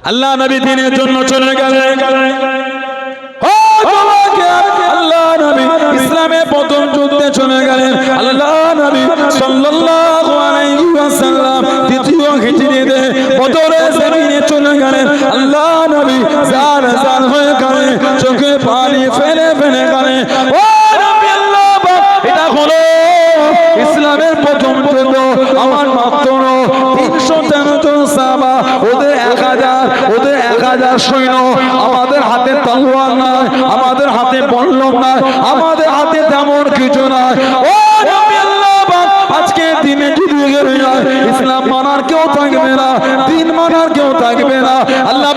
আল্লাহ নবী দিনের জন্য চলে গেলেন। আল্লাহ নবী ইসলামের প্রথম যুদ্ধে চলে গেলেন। আল্লাহ নবী সাল্লাল্লাহু আলাইহি ওয়াসাল্লাম দ্বিতীয় হিজরিতে বদরের জমিনে চলে গেলেন। আল্লাহ নবী জার জার হয়ে গেলেন, চোখে পানি ফেলে ফেলে গেলেন। ও নবী আল্লাহ, এটা হলো ইসলামের প্রথম যুদ্ধ। আমার মাত্র 313 জন সাহাবা, ওদের 1000 সৈন্য। আমাদের হাতে তলোয়ার নাই, আমাদের হাতে বল্লম নাই, আমাদের হাতে তেমন কিছু নাই। ও নবী আল্লাহ, আজকে দিনে যদি গেলে যায়, ইসলাম মানার কেউ থাকবে না, দিন মানার কেউ থাকবে না। আল্লাহ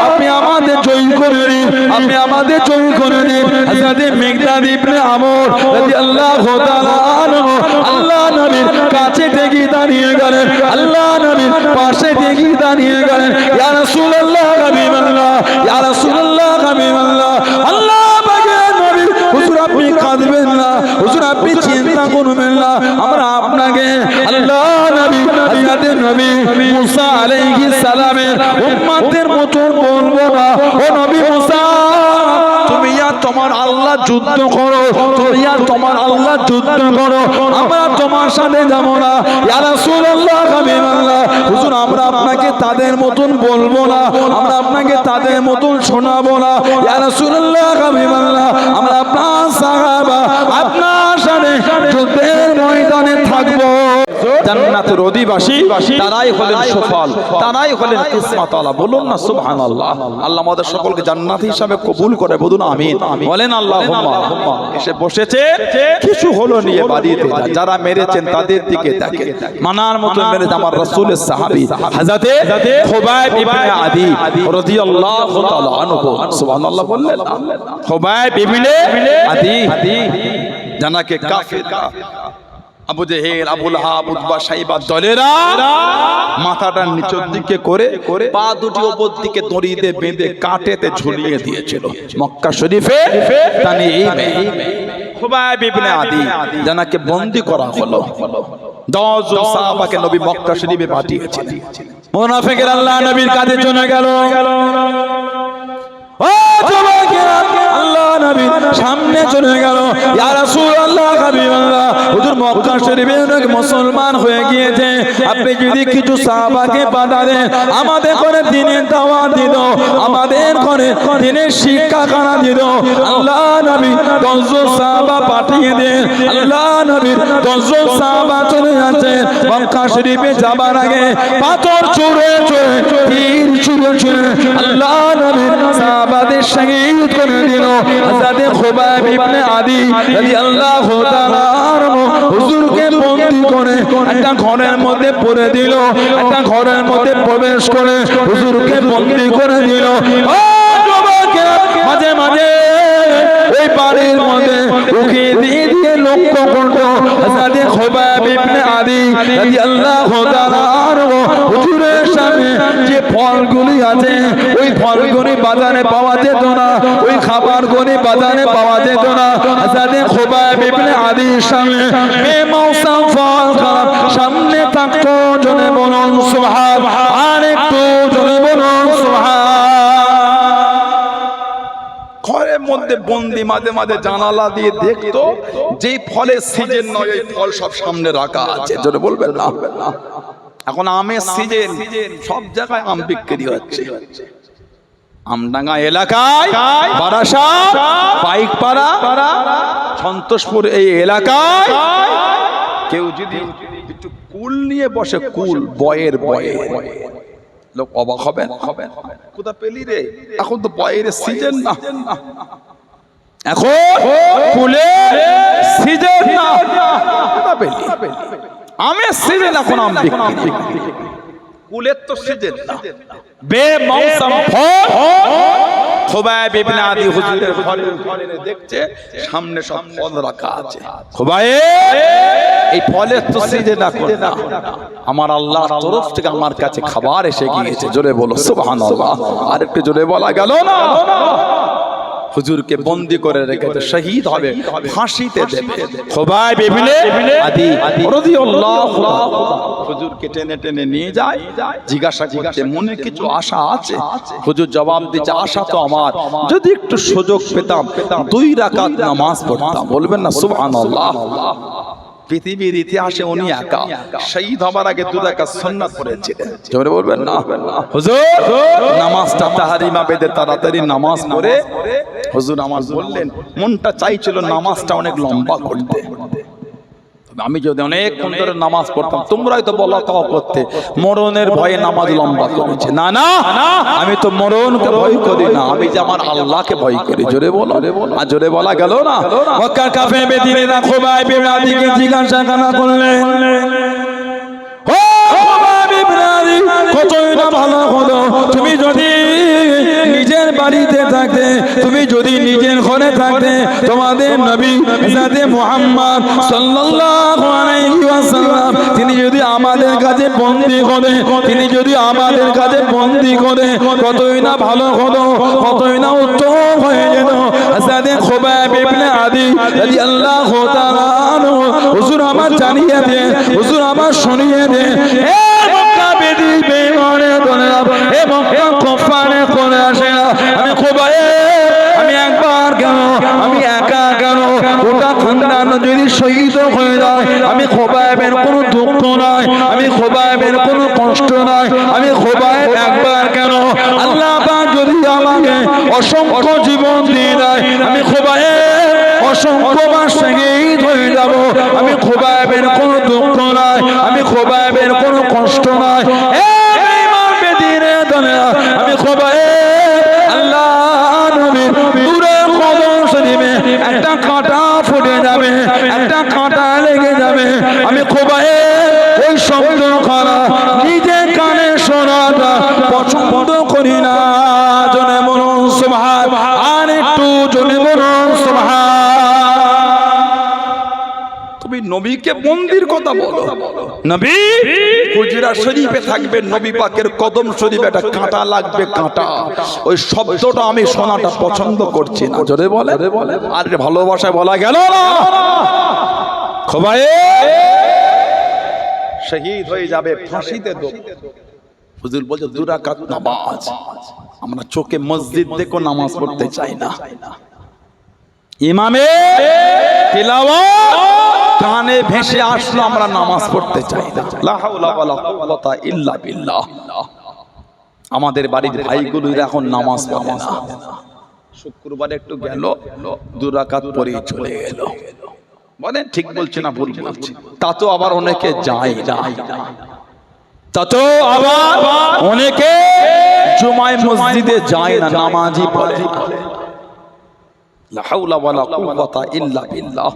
আপনি আমাদের জয়ী করে দিন, আপনি আমাদের জয়ী করে দিন। হযরত মিকদাদ ইবনে আমর রাদিয়াল্লাহু তাআলা আনহু আল্লাহ নবীর কাছে থেকে দাঁড়িয়ে গেলেন, আল্লাহ নবীর পাশে থেকে দাঁড়িয়ে গেলেন। ইয়া রাসূলুল্লাহ হাবিবাল্লাহ, ইয়া রাসূলুল্লাহ হাবিবাল্লাহ, আল্লাহ পাকের নবী, হুজুর আপনি কাঁদবেন না, হুজুর আপনি চিন্তা করবেন না, আমরা আপনাকে আল্লাহ নবী হযরত নবী মুসা আলাইহিস সালামের উম্মতের মতন বলবো না। ও নবী মুসা, তুমি আর তোমার আল্লাহ যুদ্ধ করো, তুমি আর তোমার আল্লাহ যুদ্ধ করো, আমরা তোমার সাথে যাব না। ইয়া রাসূলুল্লাহ হাবিবাল্লাহ, হুজুর আমরা আপনাকে তাদের মতন বলবো না, আমরা আপনাকে তাদের মতন শোনাবো না। ইয়া রাসূলুল্লাহ হাবিবাল্লাহ, আমরা আপনার সাহাবা, আপনার সাথে যুদ্ধের ময়দানে থাকবো। জান্নাতের অধিবাসী তারাই হলেন সফল, তারাই হলেন কিসমতওয়ালা। বলুন না সুবহানাল্লাহ। আল্লাহ আমাদের সকলকে জান্নাত হিসাবে কবুল করে, বলুন আমিন। বলেন আল্লাহুম্মা। এসে বসেছে কিছু হলো নিয়ে বাড়িতে, যারা মেরেছেন তাদের দিকে দেখে, মানার মতো মেরেছে আমার রাসূলের সাহাবী হযরতে খুবাইব ইবনে আদি রাদিয়াল্লাহু তাআলা আনহু। সুবহানাল্লাহ বললেন। খুবাইব ইবনে আদি, জানাকে কাফির, আবু জেহেল, আবু লাহাব, উতবা, সাইবা দলেরা মাথাটা নিচের দিকে করে পা দুটি উপর দিকে দড়ি দিয়ে বেঁধে কাটেতে ঝুলিয়ে দিয়েছিল মক্কা শরীফে। তানঈমে খুবাইব ইবনে আদি জানাকে বন্দী করা হলো। 10 জন সাহাবাকে নবী মক্কা শরীফে পাঠিয়েছিলেন। মুনাফিকরা আল্লাহ নবীর কাছে চলে গেল। ও যুবকেরা, আল্লাহ নবী সামনে চলে গেল। ইয়া রাসূলুল্লাহ হাবিবাল্লাহ, হুজুর মক্কা শরীফে অনেক মুসলমান হয়ে গিয়েছে, আপনি যদি কিছু সাহাবাকে পাঠাতেন, আমাদের করে দ্বীনের দাওয়াত দিত, আমাদের করে দ্বীনের শিক্ষাখানা দিত। আল্লাহ নবী 10 জন সাহাবা পাঠিয়ে দেন। আল্লাহ নবীর 10 জন সাহাবা চলে যাচ্ছেন। মক্কা শরীফে যাবার আগে পাথর ছুঁড়ে ছুঁড়ে, তীর ছুঁড়ে ছুঁড়ে আল্লাহ নবীর সাহাবাদের শহীদ করে দিল। হযরত খুবাইব ইবনে আদি রাদিয়াল্লাহু তাআলা আনহু হুজুরকে বন্দী করে একটা ঘরের মধ্যে পড়ে দিল, একটা ঘরের মধ্যে প্রবেশ করে হুজুরকে বন্দী করে দিল। ও যুবকেরা, মাঝে মাঝে ওই বাড়ির মধ্যে উকি দিয়ে দিয়ে লক্ষ্য করত হযরত খুবাইব ইবনে আদি রাদিয়াল্লাহু তাআলা আনহু হুজুরের সামনে যে ফলগুলি আছে, ওই ফলগুলি বাজারে পাওয়া যেত না, ওই খাবারগুলি বাজারে পাওয়া যেত না। হযরত খুবাইব ইবনে আদির সামনে বেমৌসম ফল খারাপ সামনে থাকতো। জনে বলুন সুবহান, আর একটু জনে বলুন সুবহান। ঘরের মধ্যে বন্দি, মাঝে মাঝে জানালা দিয়ে দেখতো যেই ফলের সিজন নয়, এই ফল সব সামনে রাখা আছে। জোরে বলবেন না। এখন আমের সিজন, সব জায়গায় আম বিক্রি হচ্ছে। আমডাঙ্গা এলাকায়, বারাসাত, পাইকপাড়া, সন্তোষপুর এই এলাকায় কেউ যদি একটু কুল নিয়ে বসে, কুল বয়ের বয়ে, লোক অবাক হবেন। কোথা পেলি রে? এখন তো বয়ের সিজন না, এখন কুলের সিজন না। কোথা পেলি? আমের সিজন, এখন আম বিক্রি। কুলের তো সিজন না, বেমৌসম ফল। খুবাইব ইবনে আদি হুজুরের ঘরে দেখছে সামনে সব ফল রাখা আছে। খুবাইব, এই ফলের তো সিজন না, আমার আল্লাহর তরফ থেকে আমার কাছে খাবার এসে গিয়েছে। জোরে বলো সুবহানাল্লাহ। আর একটু জোরে বলা গেল না? হুজুরকে বন্দী করে রেখেছে, শহীদ হবে, ফাঁসিতে দেবে। খুবাইব ইবনে আদি রাদিয়াল্লাহু তাআলা হুজুরকে টেনে টেনে নিয়ে যায়, জিজ্ঞাসা করতে মনে কিছু আশা আছে? হুজুর জবাব দিচ্ছে, আশা তো আমার, যদি একটু সুযোগ পেতাম 2 রাকাত নামাজ পড়তাম। বলবেন না সুবহানাল্লাহ। পৃথিবীর ইতিহাসে উনি একা শহীদ হবার আগে 2 রাকাত সুন্নাত পড়েছিলেন। জোরে বলবেন না হুজুর। নামাজটা তাহরিমা বেদে তাড়াতাড়ি নামাজ পড়ে হুজুর আমার বললেন, মনটা চাইছিল নামাজটা অনেক লম্বা করতে, আমি যদি অনেকক্ষণ ধরে নামাজ পড়তাম, তোমরাই তো বলা তাও করতে মরণের ভয়ে নামাজ লম্বা করেছে। না না, আমি তো মরণকে ভয় করি না, আমি যে আমার আল্লাহকে ভয় করি। জোরে বলো, আর জোরে বলা গেল না। মক্কার কাফের বেদিনেরা খুবাইব ইবনে আদিকে জিজ্ঞাসা করলেন, ও খুবাইব ইবনে আদি, কতই না ভালো হলো তুমি যদি নিজের বাড়িতে থাকতে, তুমি যদি নিজের ঘরে থাকতে, তোমাদের নবী হযরত মুহাম্মদ সাল্লাল্লাহু আলাইহি ওয়াসাল্লাম তিনি যদি আমাদের কাছে বন্দী করে, তিনি যদি আমাদের কাছে বন্দী করে, কতই না ভালো হলো, কতই না উত্তম হয়ে যেত। হযরত খুবাইব ইবনে আদি রাদিয়াল্লাহু তাআলা আনহু, হুজুর আমার জানিয়ে দেন, হুজুর আমার শুনিয়ে দেন, এ মক্কা বেদি বেঈমানে দলেরা, এ মক্কা কুফারে করে আসে না, আমি খুবাইব, আমি একবার কেন, আমি একা কেন, ওটা খানদান যদি শহীদ হয়ে যায়, আমি খুবাইবের কোনো দুঃখ নাই, আমি খুবাইবের কোনো কষ্ট নাই, আমি খুবাইব একবার কেন, আল্লাহ পাক যদি আমাকে অসংখ্য জীবন দিয়ে দেয়, আমি খুবাইব অসংখ্য বার শহীদ হয়ে যাব, আমি খুবাইবের কোনো দুঃখ নাই, আমি খুবাইবের কোনো কষ্ট নাই। আমি খুবাইব আল্লাহ নবীর দূরে কদম শরীফে একটা কাঁটা ফুটে যাবে, একটা কাঁটা লেগে যাবে, আমি খুবাইব ওই শব্দ করা নিজে কানে শোনাটা পছন্দ করি না। জনে বলুন সুবহান, আর একটু জনে বলুন সুবহান। তুমি নবীকে বন্দির কথা বলো, নবী হুজরা শরীফে থাকবে, নবী পাকের কদম শরীফে একটা কাঁটা লাগবে, কাঁটা, ওই শব্দটা আমি শোনাটা পছন্দ করছি না। জোরে বলে, আর ভালোবাসায় বলা গেল না। খুবাইব শহীদ হয়ে যাবে, ফাঁসিতে দেব। হুজুর বলছে 2 রাকাত নামাজ, আমরা চোখে মসজিদ দেখো নামাজ পড়তে চাই না, ইমামে তিলাওয়াত কানে ভেসে আসলো, আমরা নামাজ পড়তে চাই না। লা হাওলা ওয়ালা কুওয়াতা ইল্লা বিল্লাহ। আমাদের বাড়ির ভাইগুলো এখন নামাজ পড়ে না, শুক্রবার একটু গেল 2 রাকাত পড়ে চলে গেল। বলেন ঠিক বলছি না ভুল বলছি? তা তো আবার অনেকে যায় না, তা তো আবার অনেকে জুমায় মসজিদে যায় না, নামাজই পড়ে না। লা হাওলা ওয়ালা কুওয়াতা ইল্লা বিল্লাহ।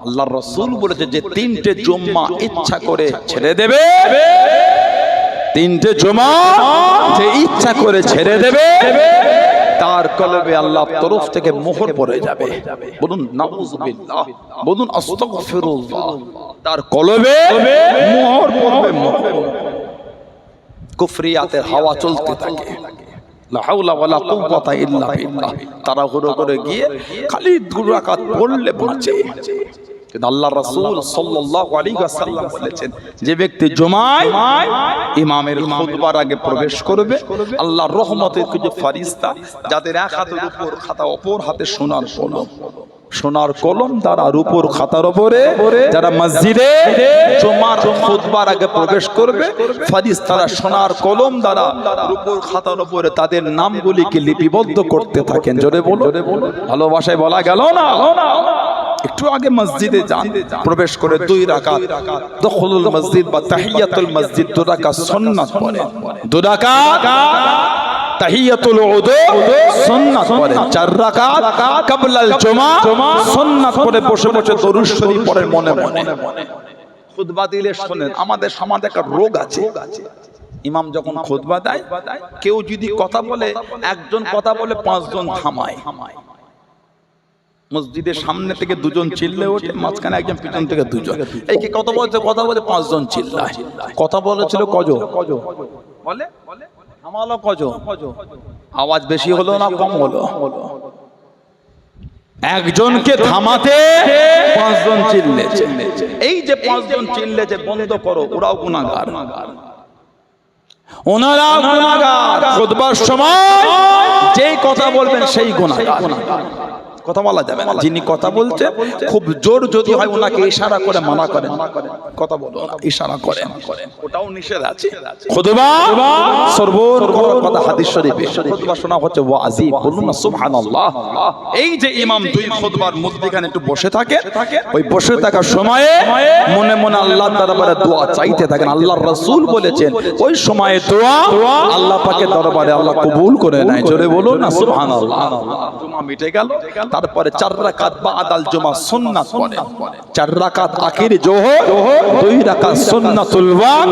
আল্লাহর রাসূল বলেছে যে 3টে জুম্মা ইচ্ছা করে ছেড়ে দেবে, 3টে জুম্মা যে ইচ্ছা করে ছেড়ে দেবে, তার কলবে আল্লাহর তরফ থেকে মোহর পড়ে যাবে। বলুন নাউযুবিল্লাহ, বলুন আস্তাগফিরুল্লাহ। তার কলবে মোহর পড়বে, মোহর। কুফরিয়াতের হাওয়া চলতে থাকে, লা হাওলা ওয়ালা কুওয়াতা ইল্লা বিল্লাহ। তাড়াহুড়ো করে গিয়ে খালি 2 রাকাত পড়লে বাঁচে। কিন্তু আল্লাহর রাসূল সাল্লাল্লাহু আলাইহি ওয়াসাল্লাম বলেছেন, যে ব্যক্তি জুমায় ইমামের খুতবার আগে প্রবেশ করবে, আল্লাহর রহমতের কিছু ফেরেশতা যাদের এক হাতের উপর খাতা, অপর হাতে সোনার কলম, সোনার কলম দ্বারা রূপোর খাতার উপরে যারা মসজিদে জুমার খুতবার আগে প্রবেশ করবে, ফেরেশতারা সোনার কলম দ্বারা রূপোর খাতার উপরে তাদের নামগুলিকে লিপিবদ্ধ করতে থাকেন। জোরে বলো, ভালোবাসায় বলা গেল না। একটু আগে মসজিদে যান, প্রবেশ করে 2 রাকাত দুখুলুল মসজিদ বা তাহিয়াতুল মসজিদ 2 রাকাত সুন্নাত পড়েন, 2 রাকাত তাহিয়াতুল উযু সুন্নাত পড়েন, 4 রাকাত ক্বাবলাল জুমা সুন্নাত পড়ে বসে বসে দরুদ শরীফ পড়েন মনে মনে। খুতবা দিলে শুনেন, আমাদের সমাজে একটা রোগ আছে, ইমাম যখন খুতবা দেয়, কেউ যদি কথা বলে, একজন কথা বলে 5 জন থামায়। মসজিদের সামনে থেকে 2 জন চিল্লে ওঠে, মাঝখানে একজন, পিছন থেকে 2 জন। এই কি কথা বলছে, কথা বলে 5 জন চিল্লায়। কথা বলেছিল কজন? বলে থামালো কজন? আওয়াজ বেশি হলো না কম হলো? একজনকে থামাতে পাঁচজন চিল্লেছে। এই যে পাঁচজন চিল্লেছে বন্ধ করো, ওরাও গুনাহগার, ওনারাও গুনাহগার। খুতবার সময় যেই কথা বলবেন সেই গুনাহগার। কথা বলা যাবে না। যিনি কথা বলছে খুব জোর যদি হয় ওনাকে ইশারা করে মানা করেন, কথা বলো না, ইশারা করেন, ওটাও নিষেধ আছে। খুতবা সরবর করার কথা হাদিস শরীফে। খুতবা শোনা হচ্ছে ওয়াজিব, বলুন না সুবহানাল্লাহ। এই যে ইমাম দুই খুতবার মধ্যখানে একটু বসে থাকে, ওই বসে থাকার সময়ে মনে মনে আল্লাহর দরবারে দোয়া চাইতে থাকেন। আল্লাহর রাসূল বলেছেন ওই সময়ে দোয়া আল্লাহ পাকের দরবারে আল্লাহ কবুল করে নেয়। জোরে বলুন না সুবহানাল্লাহ। জুমা মিটে গেল, তারপরে 4 রাকাত বাদাল জুমা সুন্নাত পড়ে, 4 রাকাত আখির জোহর, 2 রাকাত সুন্নাতুল ওয়াক,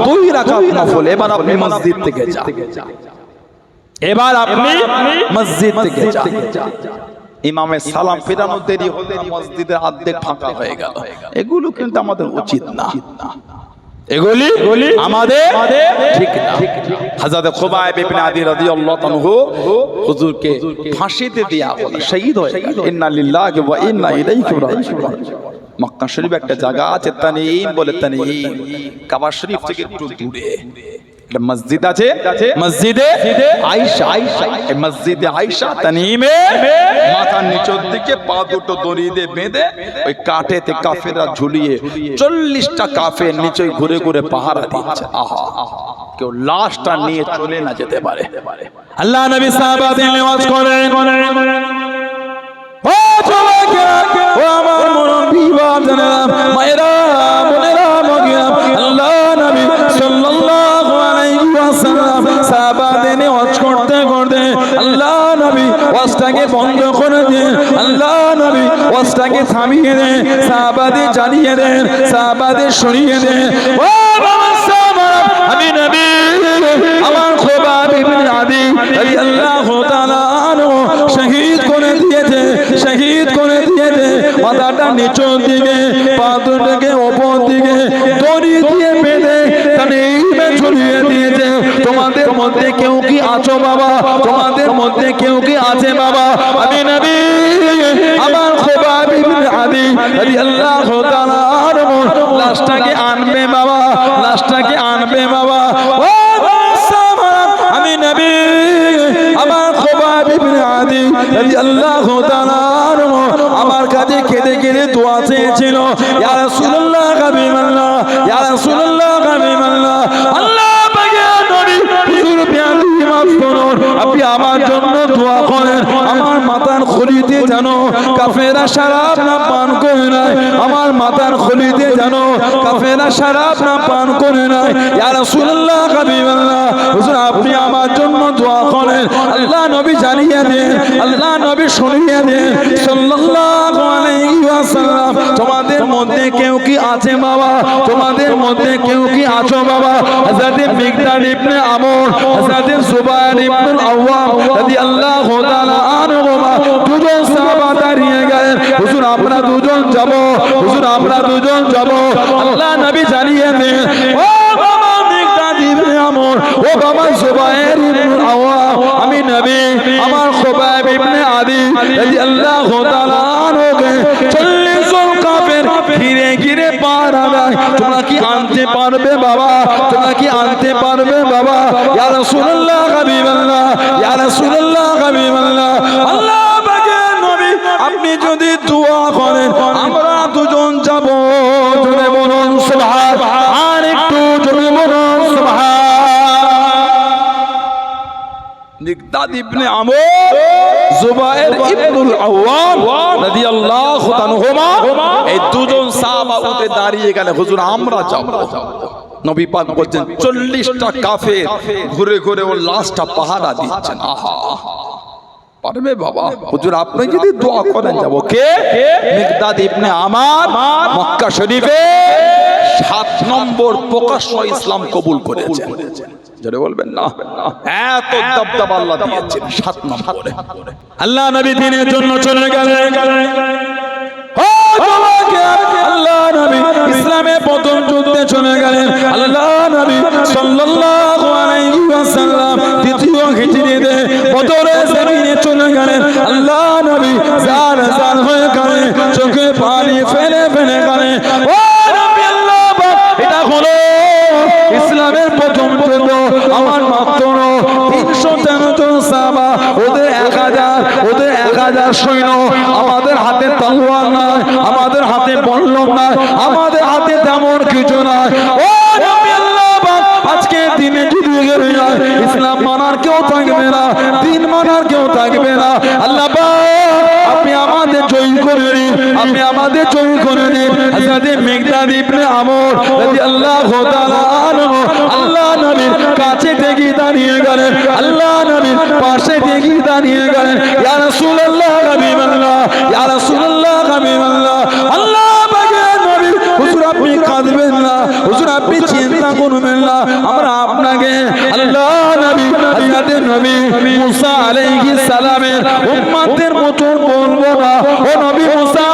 2 রাকাত নফল। এবার আপনি মসজিদ থেকে যান, এবার আপনি মসজিদ থেকে যান। ইমামের সালাম ফেরানো দেরি হলে মসজিদের অর্ধেক ফাঁকা হয়ে গেল। এগুলো কিন্তু আমাদের উচিত না, এগুলি আমাদের ঠিক না। হযরত খুবাইব ইবনে আদি রাদিয়াল্লাহু আনহু হুজুরকে ফাঁসিতে দেয়া হলো, শহীদ হয়ে গেল। ইন্না লিল্লাহি ওয়া ইন্না ইলাইহি রাজিউন। মক্কা শরীফ একটা জায়গা আছে তানঈম বলে, তানঈম কাবা শরীফ থেকে একটু দূরে একটা মসজিদ আছে, মসজিদে আয়েশা। এই মসজিদে আয়েশা তানঈমে মাথার নিচের দিকে পা দুটো দড়ি দিয়ে বেঁধে ওই কাঠেতে কাফেররা ঝুলিয়ে 40টা কাফের নিচে ঘুরে ঘুরে পাহারা দিচ্ছে। আহা, কেউ লাশটা নিয়ে চলে না যেতে পারে। আল্লাহ নবী সাহাবাদের নেওয়াজ করেন, ও যুবকেরা, ও আমার মুরব্বি বাপজানেরা, মায়েরা, বোনেরা, মগিরা, আল্লাহ নবী সাল্লাল্লাহু আলাইহি ওয়াসাল্লাম সাহাবাদের নেওয়াজ করতে করতে আল্লাহ নবী ওয়াজটাকে বন্ধ করে দেন, আল্লাহ নবী ওয়াজটাকে থামিয়ে দেন, সাহাবাদের জানিয়ে দেন, সাহাবাদের শুনিয়ে দেন। ও বাবা সাহাবারা, আমি নবী আমার খুবাইব ইবনে আদি রাদিয়াল্লাহু তাআলা আনহু শহীদ করে দিয়েছে, শহীদ করে দিয়েছে। মাথাটা নিচের দিকে, পা দুটোকে ওপর দিকে দড়ি দিয়ে বেঁধে তানঈমে ঝুলিয়ে দিয়েছে। তোমাদের মধ্যে কেউ কি আছো বাবা? তোমাদের মধ্যে কেউ কি আছে বাবা? আমি নবী আমার খুবাইব ইবনে আদি রাদিয়াল্লাহু তাআলা আনহু লাশটাকে আনবে বাবা, লাশটাকে আনবে বাবা। ও আমি নবী আমার খুবাইব ইবনে আদি রাদিয়াল্লাহু তাআলা আনহু আমার কাছে কেঁদে কেঁদে দোয়া চেয়েছিল, ইয়া রাসূলুল্লাহ হাবিবাল্লাহ, ইয়া রাসূলুল্লাহ হাবিবাল্লাহ, আল্লাহ পাকের নবী হুজুর পেয়ালি মাফ করুন, আপনি আমার জন্য দোয়া করেন। আমার মাথার খুলিতে জানো কাফেররা শরাব না পান করে নাই, আমার মাথার খুলিতে জানো কাফেররা শরাব না পান করে নাই। ইয়া রাসূলুল্লাহ হাবিবাল্লাহ, হুজুর আপনি আমার জন্য দোয়া করেন। আল্লাহ নবী জানিয়ে দেন, আল্লাহ নবী শুনিয়ে দেন সাল্লাল্লাহু আলাইহি ওয়াসাল্লাম, তোমাদের মধ্যে কেউ কি আছে বাবা? তোমাদের মধ্যে কেউ কি আছো বাবা? হযরত মিকদাদ ইবনে আমর, হযরত জুবায়ের ইবনে আওয়াম রাদিয়াল্লাহু তাআলা আনহুমা দুজন সাহাবা দাঁড়িয়ে গেলেন, হুজুর আমরা দুজন যাব, হুজুর আমরা দুজন যাব। আল্লাহ নবী জানিয়ে দেন, ও বাবা মিকদাদ ইবনে আমর, ও বাবা জুবায়ের ইবনে আওয়াম, আমি নবী আমার খুবাইব ইবনে আদি রাদিয়াল্লাহু তাআলা আনহুকে 40 জন কাফের ঘিরে ঘিরে পাহারা দেয়। তোমরা কি আনতে পারবে বাবা? তোমরা কি আনতে পারবে বাবা? ইয়া রাসূলুল্লাহ হাবিবাল্লাহ, ইয়া রাসূলুল্লাহ হাবিবাল্লাহ, আল্লাহ পাকের নবী আপনি যদি দোয়া করেন আমরা দুজন যাব। জোরে বলুন সুবহান, আর একটু জোরে বলুন সুবহান। মিকদাদ ইবনে আমর, জুবায়ের ইবনুল আওয়াম রাদিয়াল্লাহু তাআলা এই দুজন সাহাবা উঠে দাঁড়িয়ে গেলে, হুজুর আমরা যাব। নবী পাক বলছেন 40টা কাফের ঘুরে ঘুরে ওর লাশটা পাহারা দিচ্ছেন। আহা, পারবে বাবা? হুজুর আপনি যদি দোয়া করেন যাব। কে? মিকদাদ ইবনে আমর মক্কা শরীফে 7 নম্বর প্রকাশ্য ইসলাম কবুল করেছেন। জোরে বলবেন না, এত দবদবা আল্লাহ দিয়েছেন 7 নম্বরে। আল্লাহ নবী দিনের জন্য চলে গেলেন। ও যুবকেরা, আল্লাহ নবী ইসলামের প্রথম যুদ্ধে চলে গেলেন। আল্লাহ নবী সাল্লাল্লাহু আলাইহি ওয়াসাল্লাম দ্বিতীয় হিজরিতে বদরের জমিনে চলে গেলেন। আল্লাহ নবী যার যার সাহাবা, ওদের 1000, ওদের 1000 সৈন্য, আমাদের হাতে তলোয়ার নাই, আমাদের হাতে বল্লম নাই, আমাদের হাতে তেমন কিছু নাই। ও নবী আল্লাহ পাক, আজকে দিনে যদি গেলে যায়, ইসলাম মানার কেউ থাকবে না, দিন মানার কেউ থাকবে না। আল্লাহ পাক আপনি আমাদের জয়ী করে দিন, আপনি আমাদের জয়ী করে দিন। হযরত মিকদাদ ইবনে আমর রাদিয়াল্লাহু তাআলা আনহু আল্লাহ নবীর কাছে থেকে দাঁড়িয়ে গেলেন, আল্লাহ নবীর পাশে থেকে দাঁড়িয়ে গেলেন। ইয়া রাসূলুল্লাহ হাবিবাল্লাহ, ইয়া রাসূলুল্লাহ হাবিবাল্লাহ, আল্লাহ পাকের নবী, হুজুর আপনি কাঁদবেন না, হুজুর আপনি চিন্তা করবেন না, আমরা আপনাকে আল্লাহ নবী হযরত নবী মুসা আলাইহিস সালামের উম্মতের মতো বলবো না। ও নবী মুসা,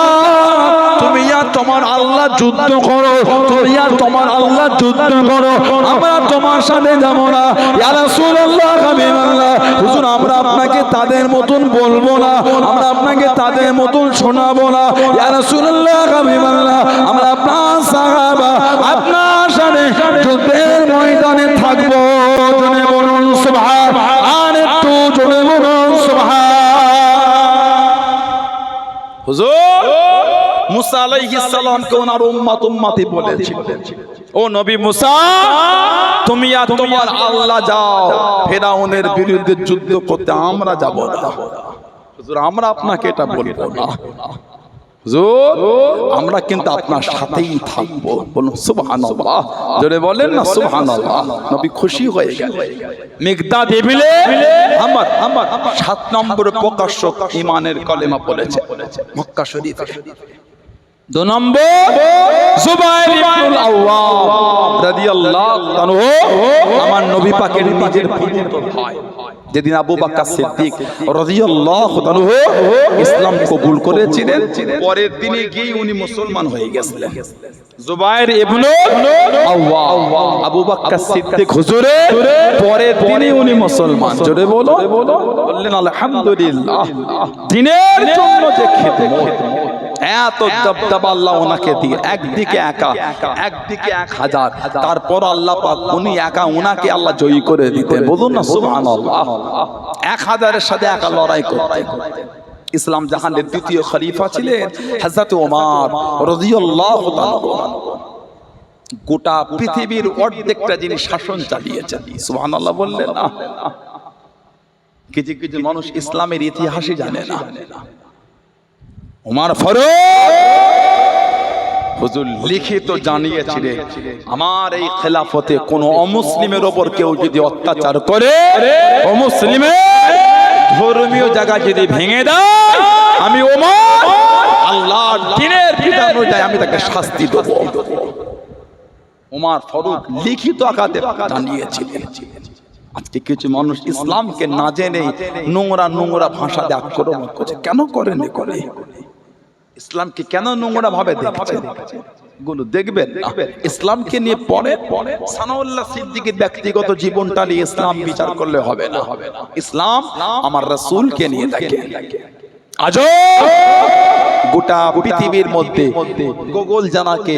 তুমি আর তোমার আল্লাহ যুদ্ধ করো, তুমি আর তোমার আল্লাহ যুদ্ধ করো, আমরা তোমার সাথে যাব না। ইয়া রাসূলুল্লাহ হাবিবাল্লাহ, হুজুর আমরা আপনাকে তাদের মতন বলবো না, আমরা আপনাকে তাদের মতন শোনাবো না। ইয়া রাসূলুল্লাহ হাবিবাল্লাহ, আমরা আপনার সাহাবা, আপনার সাথে যুদ্ধের ময়দানে থাকবো। জোরে বলুন সুবহান, আর একটু জোরে বলুন সুবহান। হুজুর মুসা আলাইহিস সালামকে ওনার উম্মতি বলেছিলেন, ও নবী মুসা, তুমি আর তোমার আল্লাহ যাও ফেরাউনের বিরুদ্ধে যুদ্ধ করতে, আমরা যাব না। হুজুর আমরা আপনাকে এটা বলবো না, হুজুর আমরা কিন্তু আপনার সাথেই থাকবো। বলুন সুবহানাল্লাহ, জোরে বলেন না সুবহানাল্লাহ। নবী খুশি হয়ে গেলেন। মিকদাদ ইবনে আমর 7 নম্বরে প্রকাশক ঈমানের কলেমা পড়েছে মক্কা শরীফে। 2 নম্বর জুবাইর ইবনুল আওয়াম রাদিয়াল্লাহু আনহু, আমার নবী পাকের নিজের পবিত্র ভাই। যেদিন আবু বকর সিদ্দিক রাদিয়াল্লাহু আনহু ইসলাম কবুল করেছিলেন, পরের দিনে গিয়ে উনি মুসলমান হয়ে গেছিলেন। জুবাইর ইবনুল আওয়াম, আবু বকর সিদ্দিক হুজুরের পরের দিনে উনি মুসলমান। জোরে বলো, বললেন আলহামদুলিল্লাহ। দিনের জন্য যে খিদমত, এত দবদবা আল্লাহ ওনাকে দিয়ে, একদিকে একা, একদিকে 1000, তারপর আল্লাহ পাক উনি একা, ওনাকে আল্লাহ জয়ী করে দিতেন। বলুন না সুবহানাল্লাহ। 1000-এর সাথে একা লড়াই করতেন। ইসলাম জাহানের দ্বিতীয় খলিফা ছিলেন হযরত ওমর রাদিয়াল্লাহু তাআলা। গোটা পৃথিবীর অর্ধেকটা যিনি শাসন চালিয়েছেন। সুবহানাল্লাহ বললেন না। কিছু কিছু মানুষ ইসলামের ইতিহাসই জানে না। ওমর ফারুক হুজুর লিখিত জানিয়েছিলেন, আমার এই খেলাফতে কোন অমুসলিমের উপর কেউ যদি অত্যাচার করে, অমুসলিমের ধর্মীয় জায়গা যদি ভেঙে দেয়, আমি ওমর আল্লাহর দ্বীনের বিধান অনুযায়ী আমি তাকে শাস্তি দেব। ওমর ফারুক লিখিত আকারে জানিয়েছিলেন। আজকে কিছু মানুষ ইসলামকে না জেনে নোংরা নোংরা ভাষা দিয়ে আক্রমণ করছে। কেন করেন? করে ইসলামকে কেন নোংরা ভাবে দেখছেন? গুলো দেখবেন ইসলামকে নিয়ে পড়ে সানাউল্লাহ সিদ্দিকীর ব্যক্তিগত জীবনটা নিয়ে ইসলাম বিচার করলে হবে না। ইসলাম আমার রাসূলকে নিয়ে দেখে। আজও গোটা পৃথিবীর মধ্যে গুগল জানাকে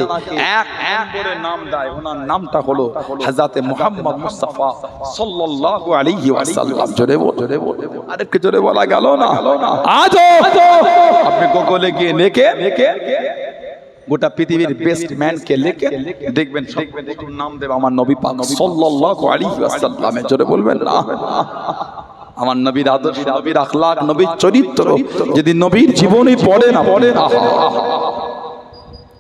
এক নম্বরে নাম দেয়, ওনার নামটা হলো হযরত মুহাম্মদ মুস্তাফা সাল্লাল্লাহু আলাইহি ওয়াসাল্লাম। জোরে বলে আরেকটু জোরে বলা গেল না। আজও আপনি গুগলে গিয়ে লিখে গোটা পৃথিবীর বেস্ট ম্যান কে লিখে দেখবেন, সব নাম দেবে আমার নবী পাক সাল্লাল্লাহু আলাইহি ওয়াসাল্লাম। জোরে বলবেন না। আমার নবীর আদর্শ, নবীর আখলাক, নবীর চরিত্র যদি নবীর জীবনে পড়ে না,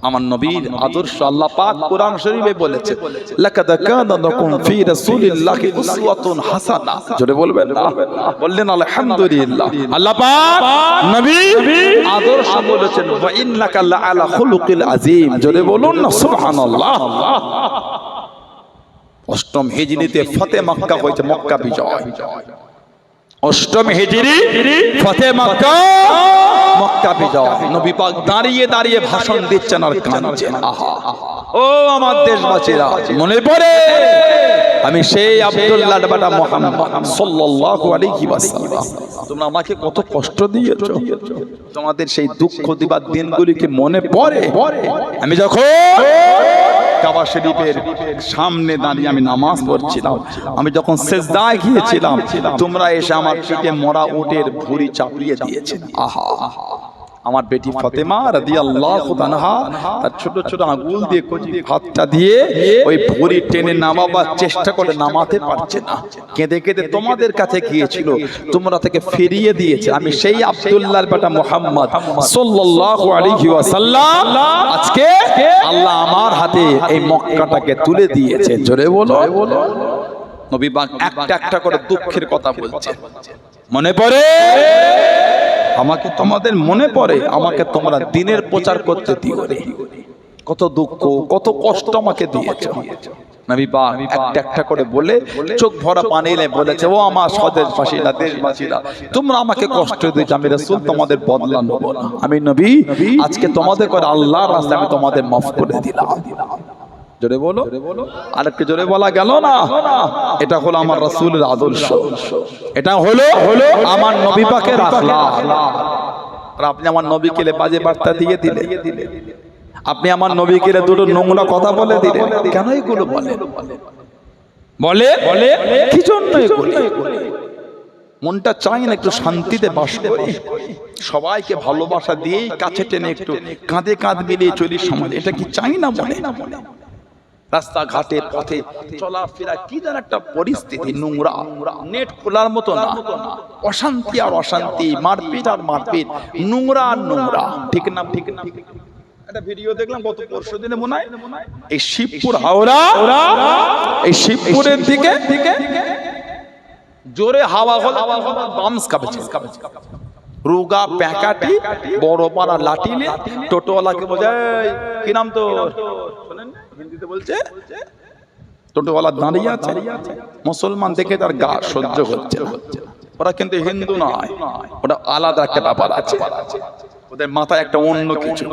আমার নবীর আদর্শ আল্লাহ পাক কোরআন শরীফে বলেছে, লাকাদ কানা লাকুম ফি রাসূলিল্লাহি উসওয়াতুন হাসানাহ। জোরে বলবেন না। বললেন আলহামদুলিল্লাহ। আল্লাহ পাক নবী আদর্শ বলেছেন, ওয়া ইন্নাকা লাআলা খুলুকিল আযীম। জোরে বলুন না সুবহানাল্লাহ। 8ম হিজরিতে ফতে মক্কা হয়েছে, মক্কা বিজয়। 8ম হিজরি ফতে মক্কা, মক্কা বিজয়। নবী পাক দাঁড়িয়ে দাঁড়িয়ে ভাষণ দিচ্ছেন আর কাঁদছেন। আহা, ও আমার দেশবাসীরা, মনে পড়ে আমি সেই আব্দুল্লাহ বাটা মুহাম্মদ সাল্লাল্লাহু আলাইহি ওয়াসাল্লাম। তোমরা আমাকে কত কষ্ট দিয়েছো, তোমাদের সেই দুঃখ দিবার দিনগুলি কি মনে পড়ে? আমি যখন কাবা শরীফের সামনে দাঁড়িয়ে আমি নামাজ পড়ছিলাম। আমি যখন সিজদায় গিয়েছিলাম, তোমরা এসে আমার পিঠে মরা উটের ভুঁড়ি চাপিয়ে দিয়েছে। আহা, আমার বেটি ফাতেমা রাদিয়াল্লাহু তাআলা তার ছোট ছোট আঙ্গুল দিয়ে কচি হাতটা দিয়ে ওই ভুঁড়ি টেনে নামাবার চেষ্টা করে নামাতে পারছে না, কেঁদে কেঁদে তোমাদের কাছে গিয়েছিল, তোমরা থেকে ফিরিয়ে দিয়েছে। আমি সেই আব্দুল্লাহর বেটা মুহাম্মদ সাল্লাল্লাহু আলাইহি ওয়াসাল্লাম, আজকে আল্লাহ আমার হাতে এই মক্কাটাকে তুলে দিয়েছে। জোরে বলো। নবী পাক একটা একটা করে দুঃখের কথা বলছে। মনে পড়ে আমাকে, তোমাদের মনে পড়ে আমাকে তোমরা দিনের প্রচার করতে দিও রে, কত দুঃখ কত কষ্ট আমাকে দিয়েছো। নবী পাক একটা একটা করে বলে চোখ ভরা পানি এনে বলেছে, ও আমার স্বদেশবাসীরা, দেশবাসীরা, তোমরা আমাকে কষ্ট দিয়েছো, আমি রাসূল তোমাদের বদলা নেব না। আমি নবী আজকে তোমাদের করে আল্লাহর রাস্তায় আমি তোমাদের মাফ করে দিলাম। জোরে বলো। আর একটু জোরে বলা গেল না? এটা হলো আমার রাসূলের আদর্শ, এটা হলো আমার নবী পাকের আখলাক। আর আপনি আমার নবীকে বাজে বার্তা দিয়ে দিলে, আপনি আমার নবীকে দুটো নোংরা কথা বলে দিলেন। কেন এগুলো বলে কি জন্য? মনটা চাই না একটু শান্তিতে বাস করি, সবাইকে ভালোবাসা দিয়েই কাছে টেনে একটু কাঁধে কাঁধ মিলিয়ে চলি সমাজ, এটা কি চাই না? মনে রাস্তাঘাটে পথে চলাফেরা কি যেন একটা পরিস্থিতি, নোংরা, নেট খোলার মতো না, অশান্তি আর অশান্তি, মারপিট আর মারপিট, নোংরা আর নোংরা। ঠিক না? একটা ভিডিও দেখলাম গত পরশু দিনে মনে হয়, এই শিবপুর হাওড়া, এই শিবপুরের দিকে জোরে হাওয়া হল, বামস কাঁপছে, রোগা প্যাকাটি বড় পাড়া লাঠি নিয়ে টোটোওয়ালাকে বোঝায়, কি নাম তো হিন্দিতে বলছে, টোটোওয়ালা দাঁড়িয়ে আছে, মুসলমান দেখে তার গা সহ্য হচ্ছে না। ওরা কিন্তু হিন্দু নয়, ওটা আলাদা একটা ব্যাপার আছে, ওদের মাথায় একটা অন্য কিছু।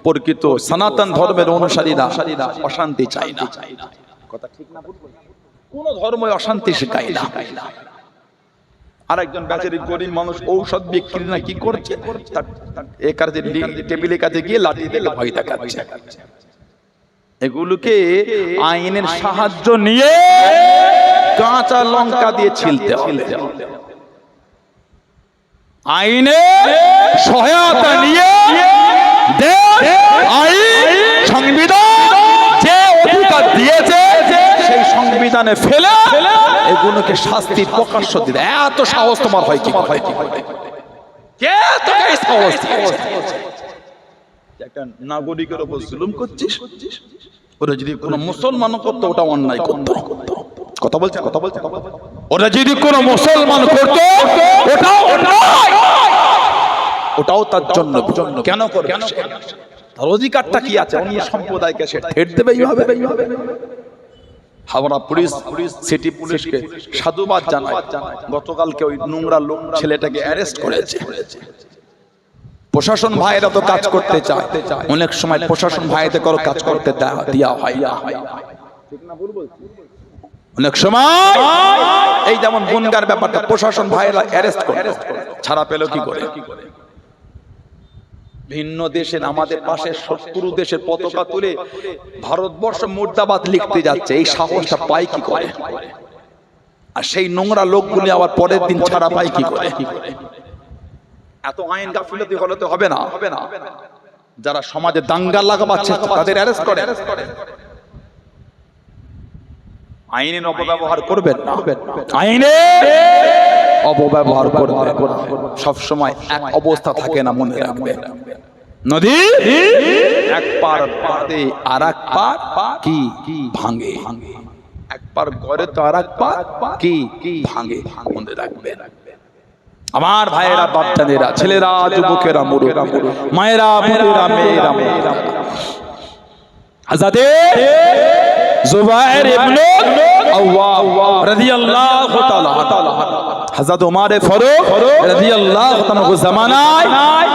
প্রকৃত সনাতন ধর্মের অনুসারীরা অশান্তি চায় না, কথা ঠিক না? কোন ধর্মই অশান্তি শেখায় না। আরেকজন বেচারি গরিব মানুষ ঔষধ বিক্রি না কি করছে, তার টেবিলের কাছে গিয়ে লাঠি দিয়ে ভয় দেখাচ্ছে। এগুলোকে আইনের সাহায্য নিয়ে কাঁচা লঙ্কা দিয়ে ছিলতে হবে, আইনে সহায়তা নিয়ে সংবিধান যে অধিকার দিয়েছে সেই সংবিধানে ফেলে এগুলোকে শাস্তি প্রকাশ্য দিতে। এত সাহস তোমার হয় কি? কে তোকে সাহস দিয়েছে? একটা নাগরিকের উপর জুলুম করছিস। ওরা যদি কোনো মুসলমান করতো ওটা অন্যায় করতো। কথা বলছে। ওরা যদি কোনো মুসলমান করতো ওটাও অন্যায়, ওটাও তার জন্য। কেন করবে? তার অধিকারটা কি আছে? অন্য সম্প্রদায়কে সে ঠেট দেবে এইভাবে। হাওড়া পুলিশ সিটি পুলিশকে সাধুবাদ জানায়, গতকালকে ওই নোংরা লোক ছেলেটাকে অ্যারেস্ট করেছে। প্রশাসন ভাইয়েরা তো কাজ করতে চায়, অনেক সময় প্রশাসন ভাইদের কোনো কাজ করতে দেওয়া হয় না। অনেক সময় এই যেমন বনগার ব্যাপারটা প্রশাসন ভাইয়েরা অ্যারেস্ট করে, ছাড়া পেল কি করে? ভিন্ন দেশের আমাদের পাশে শত্রু দেশের পতাকা তুলে ভারতবর্ষ মুর্দাবাদ লিখতে যাচ্ছে, এই সাহসটা পায় কি করে? আর সেই নোংরা লোকগুলি আবার পরের দিন ছাড়া পায় কি করে? এত আইন গাফিলতি হলে তো হবে না। যারা সমাজে দাঙ্গা লাগাচ্ছে তাদের অ্যারেস্ট করে। আইনের অপব্যবহার করবেন না, আইনে অপব্যবহার করবেন সব সময় এক অবস্থা থাকে না, মনে রাখবেন। নদী এক পার বাদে আর এক পার কি ভাঙে, এক পার গড়ে তো আর এক পার কি ভাঙে, মনে রাখবেন। আমার ভাইয়েরা, বাচ্চাদেরা, ছেলেরা, যুবকেরা, মুরুব্বিরা, মায়েরা, বোনেরা, মেয়েরা, হযরতে যুবাইর ইবনে আওয়াম রাদিয়াল্লাহু তাআলা, হযরত ওমর ফারুক রাদিয়াল্লাহু তাআলা জামানায়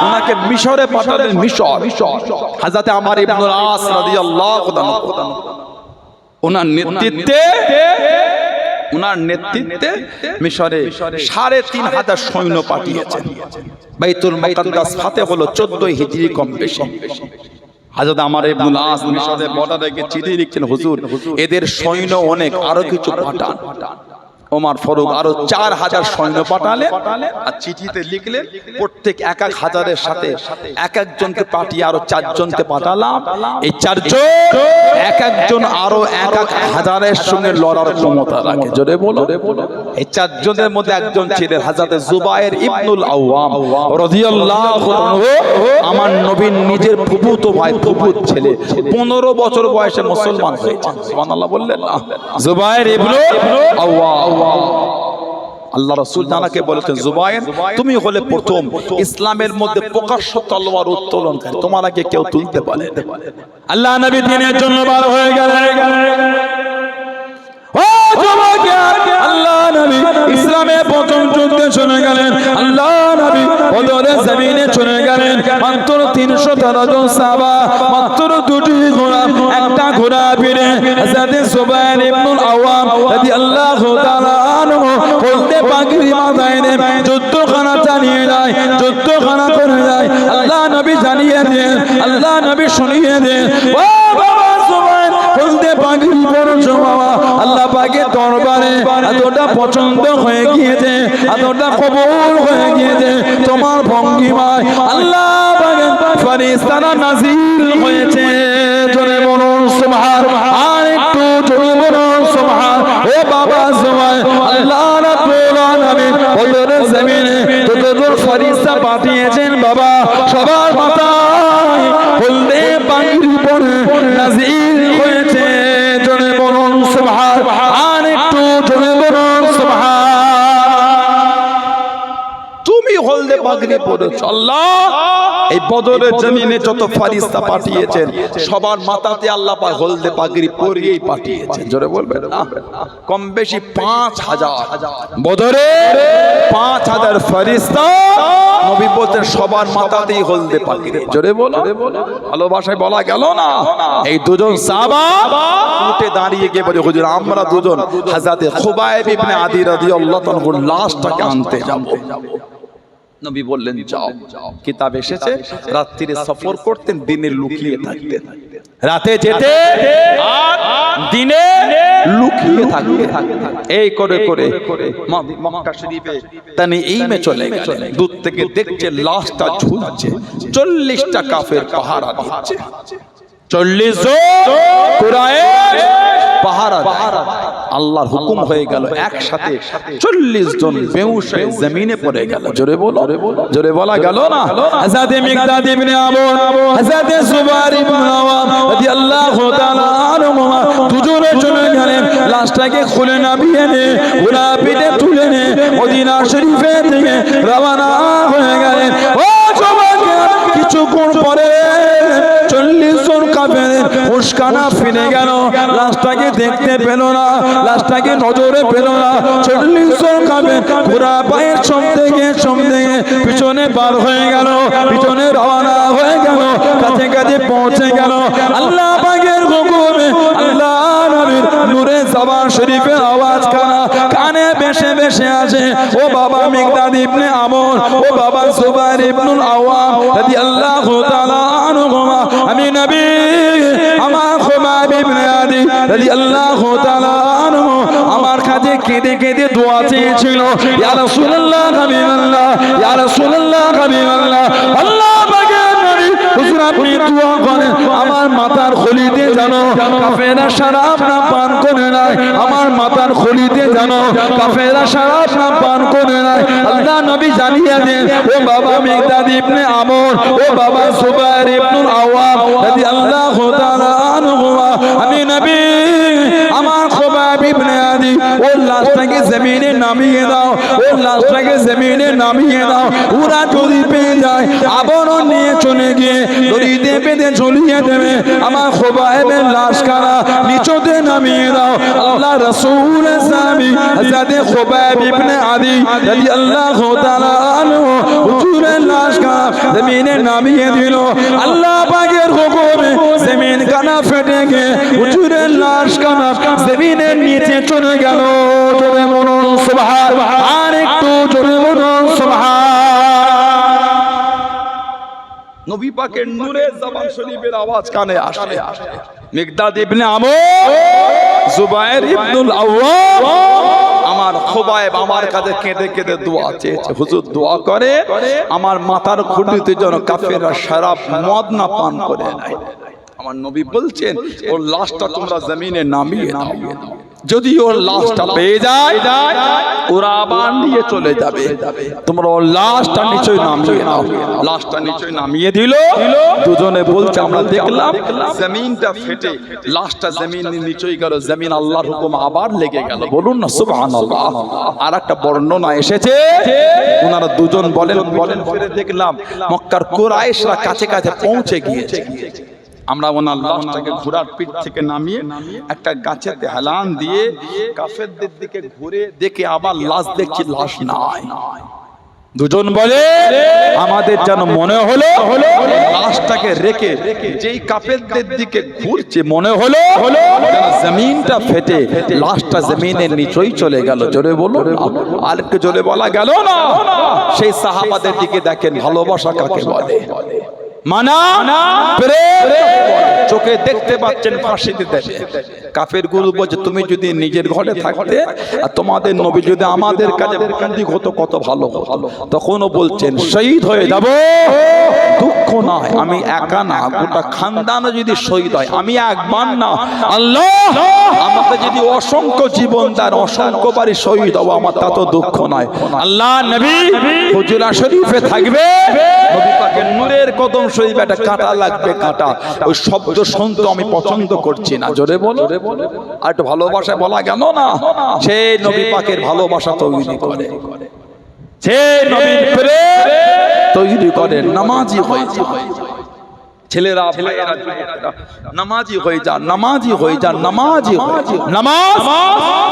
ওনাকে মিশরে পাঠালেন। মিশর হযরত আমর ইবনে আস রাদিয়াল্লাহু তাআলা ওনার নেতৃত্বে মিশরে ৩,৫০০ সৈন্য পাঠিয়েছেন। বাইতুল মুকাদ্দাস ফাতে হলো ১৪ হিজরি কম বেশি। হযরত আমার ইবনুল আস মিশরের বর্ডারে গিয়ে চিঠি লিখছেন, হুজুর এদের সৈন্য অনেক, আরো কিছু পাঠান। ওমর ফারুক আরো 4000 সৈন্য পাঠালেন আর চিঠিতে লিখলেন প্রত্যেক এক এক হাজারের সাথে এক একজনকে পাঠিয়ে আরো 4 জনকে পাঠালাম। এই 4 জন এক একজন আরো এক এক হাজারের সঙ্গে লড়ার ক্ষমতা রাখে। জোরে বলো। এই 4 জনের মধ্যে একজন ছিলেন হযরত জুবায়ের ইবনুল আওয়াম রাদিয়াল্লাহু আনহু, আমার নবীর নিজের ফুফুতো ভাই, ফুফুত ছেলে, 15 বছর বয়সে মুসলমান হয়েছে। সুবহানাল্লাহ বললেন না? জুবায়ের ইবনুল আওয়াম। আল্লাহ রাসূল জানাকে বলেছেন, জুবায়ের তুমি হলে প্রথম ইসলামের মধ্যে প্রকাশ্য তলোয়ার উত্তোলনকারী, তোমার আগে কেউ তুলতে পারে। আল্লাহ নবী দিনের জন্য বার হয়ে গেলেন। ও যুবক, আল্লাহ নবী ইসলামের প্রথম যুদ্ধে চলে গেলেন। আল্লাহ নবী বদরের জমিনে চলে গেলেন। মাত্র 313 জন সাহাবা, মাত্র 2টি ঘোড়া, একটা ঘোড়া পিড়ে হযরত জুবায়ের ইবনুল আওয়াম রাদিয়াল্লাহু তাআলা আনহু হলদে পাগড়ি মাথায় নিয়ে যুদ্ধখানা চালিয়ে যায়, যুদ্ধখানা করে যায়। আল্লাহ নবী জানিয়ে দেন, আল্লাহ নবী শুনিয়ে দেন, ও বাবা জুবায়ের হলদে পাগড়ি পরছো বাবা, আল্লাহ পাকের দরবারে এতটা পছন্দ হয়ে গিয়েছে, এতটা কবুল হয়ে গিয়েছে তোমার ভঙ্গিমায়, আল্লাহ পাকের ফেরেশতারা নাযিল হয়েছে। জোরে বলুন সুবহানাল্লাহ, আর একটু জোরে বলুন সুবহানাল্লাহ। ও বাবা জুবায়ের, আল্লাহ রাব্বুল আলামিন বদরের জমিনে যতজন ফেরেশতা পাঠিয়েছেন বাবা, সবার মাথায় হলদে পাগড়ি পরে নাযিল হয়েছে। জোরে বলুন সুবহানাল্লাহ, আর একটু জোরে বলুন সুবহানাল্লাহ। তুমি হলদে পাগড়ি পরেছ। আল্লাহ এই বদরের জমিনে যত ফেরেশতা পাঠিয়েছেন সবার মাথাতে আল্লাহ পাক হলদে পাগড়ি পরিয়েই পাঠিয়েছেন। জোরে বলবেন না? কম বেশি 5000 বদরে 5000 ফেরেশতা নবী বলতেন সবার মাথাতেই হলদে পাগড়ি। জোরে বলো। ভালোবাসায় বলা গেল না? এই দুজন সাহাবা উঠে দাঁড়িয়ে গিয়ে বলে, হুজুর আমরা দুজন হযরত খুবাইব ইবনে আদি রাদিয়াল্লাহু তাআলার লাশটাকে আনতে যাব। নবী বললেন যাও। কিতাব এসেছে রাত্রিরে সফর করতেন, দিনে লুকিয়ে থাকতেন, রাতে যেতে আর দিনে লুকিয়ে থাকতেন। এই করে করে মক্কা শরীফে তিনি এইমে চলে গেলেন। দূর থেকে দেখছে লাশটা ঝুলছে, 40টা কাফের পাহারা দিচ্ছে। 40 জন কুরাইশ পাহারা দেয়। আল্লাহর হুকুম হয়ে গেল, একসাথে 40 জন বেহুশ হয়ে জমিনে পড়ে গেল। জোরে বলো, জোরে বলা গেল না? হযরত মিকদাদ ইবনে আমর, হযরত জুবায়ের ইবনে আওয়াম রাদিয়াল্লাহু তাআলা আনহুমা দুজনে চলে গেলেন। লাশটাকে খুলে নামিয়ে নিয়ে ঘোড়া পিঠে তুলে নিয়ে মদিনা শরীফে থেকে রওনা হয়ে গেলেন। ও যুবক, কিছুক্ষণ পরে 40 জন কাফের উস্কানা ফিরে গেল, লাশটাকে দেখতে পেল না, লাশটাকে নজরে পেল না। 40 জন কাফের ঘোড়া পায়ের সঙ্গে পিছনে বার হয়ে গেল, পিছনে রওনা হয়ে গেল, কাছে কাছে পৌঁছে গেল। আল্লাহ পাকের হুকুমে আল্লাহ নবীর নূরে জবান শরীফের আওয়াজ কানে বেশে বেশে আসে। ও বাবা মিকদাদ ইবনে আমর, ও বাবা জুবায়ের ইবনুল আওয়াম রাদিয়াল্লাহু তাআলা আনহুমা, আমি নবী আমার খুবাইব ইবনে আদি রাদিয়াল্লাহু তাআলা আনহু আমার কাছে কেঁদে কেঁদে দোয়া চেয়েছিল, ইয়া রাসূলুল্লাহ হাবিবাল্লাহ, ইয়া রাসূলুল্লাহ হাবিবাল্লাহ, আল্লাহ পাকের নবী হুজুর আপনি দোয়া করেন আমার মাথার খলিতে জানো কাফেররা শরাব না পান করে নাই, আমার মাথার খলিতে জানো কাফেররা শরাব না পান করে নাই। আল্লাহ নবী জানিয়ে দেন, ও বাবা মিকদাদ ইবনে আমর, ও বাবা জুবায়ের ইবনুল আওয়াম রাদিয়াল্লাহু তাআলা আনহুমা, আমি নবী আমার খুবাইব ইবনে আদি ও লাশটাকে জমিনে নামিয়ে দাও, ও লাশটাকে জমিনে নামিয়ে দাও। ওরা যদি পেয়ে যায় আবরণ নিয়ে চলে গিয়ে দড়িতে বেঁধে ঝুলিয়ে দেবে। আমার খুবাইবের লাশখানা নিচতে নামিয়ে দাও। আল্লাহ রাসূল সাহাবী হযরত খুবাইব ইবনে আদি রাদিয়াল্লাহু তাআলা আনহু হুজুরের লাশখানা জমিনে নামিয়ে দিল। আল্লাহ পাকের হুকুমে জমিন কানা ফেটে গিয়ে হুজুরের লাশখানা জমিনের নিচে চলে গেল। জোরে বলুন সুবহানাল্লাহ, আর একটু জোরে বলুন সুবহানাল্লাহ। নবী পাকের নূরে জবান শরীফের আওয়াজ কানে আসে। মিকদাদ ইবনে আমর, জুবায়ের ইবনুল আওয়াম, আমার খোবায়েব আমার কাছে কেঁদে কেঁদে দোয়া চেয়েছে, হুজুর দোয়া করে আমার মাথার খুঁটিতে যেন কাফেররা শরাব মদ না পান করে নেয়। আমার নবী বলছেন ওর লাশটা তোমরা জমিনে নামিয়ে দাও, যদি ওর লাশটা পেয়ে যায় ওরা আবার নিয়ে চলে যাবে, তোমরা ওর লাশটা নিচে নামিয়ে দাও। লাশটা নিচে নামিয়ে দিল, দুজনে বলছে আমরা দেখলাম জমিনটা ফেটে লাশটা জমিনের নিচেই গেল, জমিন আল্লাহর হুকুম আবার লেগে গেল। বলুন না সুবহানাল্লাহ। আর একটা বর্ণনা এসেছে ওনারা দুজন বলেন ফিরে দেখলাম মক্কার কুরাইশরা কাছে কাছে পৌঁছে গিয়েছে। আমরা ওনার লাশটাকে ঘোড়ার পিঠ থেকে নামিয়ে একটা গাছেতে হেলান দিয়ে কাফেরদের দিকে ঘুরে দেখে আবার লাশ দেখছি, লাশ নাই। দুজন বলে আমাদের যেন মনে হলো লাশটাকে রেখে যেই কাফেরদের দিকে ঘুরছে মনে হলো জমিনটা ফেটে লাশটা জমিনের নিচেই চলে গেল। জোরে বলো, আর একটু জোরে বলা গেল না? সেই সাহাবাদের দিকে দেখেন ভালোবাসা কাকে বলে, মানা প্রেম। চোখে দেখতে পাচ্ছেন ফাঁসি দিতে, কাফের গুরু বলছে তুমি যদি নিজের ঘরে থাকতে আর তোমাদের নবী যদি আমাদের কাছে বন্দী হতো কত ভালো হতো। তখনও বলছেন শহীদ হয়ে যাব, দুঃখ নয় আমি একা না, গোটা খানদানও যদি শহীদ হয় আমি একবার না, আল্লাহ আমাকে যদি অসংখ্য জীবন দেন অসংখ্য বারই শহীদ হবো, আমার তা তো দুঃখ নয়। আল্লাহ নবী হুজরা শরীফে থাকবে, নবী পাকের নূরের কদম শরীফে একটা কাঁটা লাগবে, কাঁটা ওই শব্দ শুনতে আমি পছন্দ করছি না। জোরে বলো, আর একটু ভালোবাসা বলা গেল না? সে নবী পাকের ভালোবাসা তৈরি করে, সে নবীর প্রেম তৈরি করে, নামাজি হয়ে যায় ছেলেরা ভাইয়েরা নামাজি হয়ে যান, নামাজি হয়ে যান, নামাজি হয়ে যান। নামাজ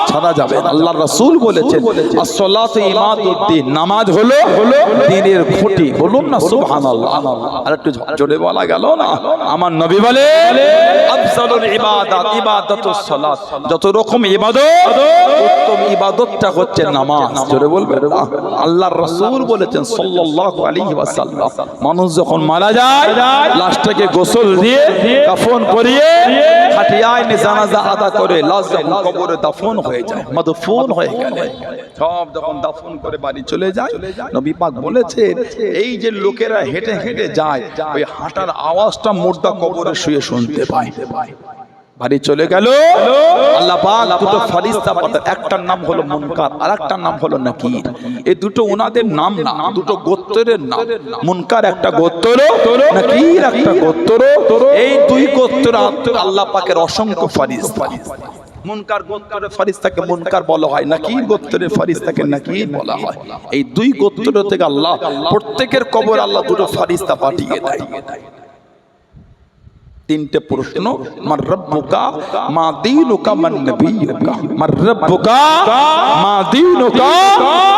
ছাড়া যাবে না। আল্লাহর রাসূল বলেছেন as-salatu ইমাদুদ্দিন, নামাজ হলো দ্বীনের খুঁটি। বলুন না সুবহানাল্লাহ। আর একটু জোরে বলা গেল না? আমার নবী বলে আফজালুল ইবাদাত ইবাদাতুস সালাত, যত রকম ইবাদত উত্তম ইবাদতটা হচ্ছে নামাজ। জোরে বলবেন না? আল্লাহর রাসূল বলেছেন সাল্লাল্লাহু আলাইহি ওয়াসাল্লাম মানুষ যখন মারা যায় লাশটাকে গোসল দিয়ে কাফন পরিয়ে খাটিয়ায় নিয়ে জানাজা আদা করে লাশ যখন কবরে দাফন হয়ে যায়, মাদফুন হয়ে গেলে সব যখন দাফন করে বাড়ি চলে যায়, নবী পাক বলেছেন এই যে লোকেরা হেঁটে হেঁটে যায় ওই হাঁটার আওয়াজটা মুর্দা কবরে শুয়ে শুনতে পায়। বাড়ি চলে গেল, আল্লাহ পাক দুটো ফেরেশতা পাঠান, একটার নাম হলো মুনকার আর একটার নাম হলো নাকির। এই দুটো ওনাদের নাম না, দুটো গোত্রের নাম। মুনকার একটা গোত্র, নাকির একটা গোত্র। এই দুই গোত্র আল্লাহ পাকের অসংখ্য ফেরেশতা। মুনকার গোত্রের ফেরেশতাকে মুনকার বলা হয়, নাকির গোত্রের ফেরেশতাকে নাকির বলা হয়। এই দুই গোত্র থেকে আল্লাহ প্রত্যেকের কবর আল্লাহ দুটো ফেরেশতা পাঠিয়ে দেয়। তিনটে প্রশ্ন, মান রব্বুকা মা দীনুকা মান নবিয়ুকা, মান রব্বুকা মা দীনুকা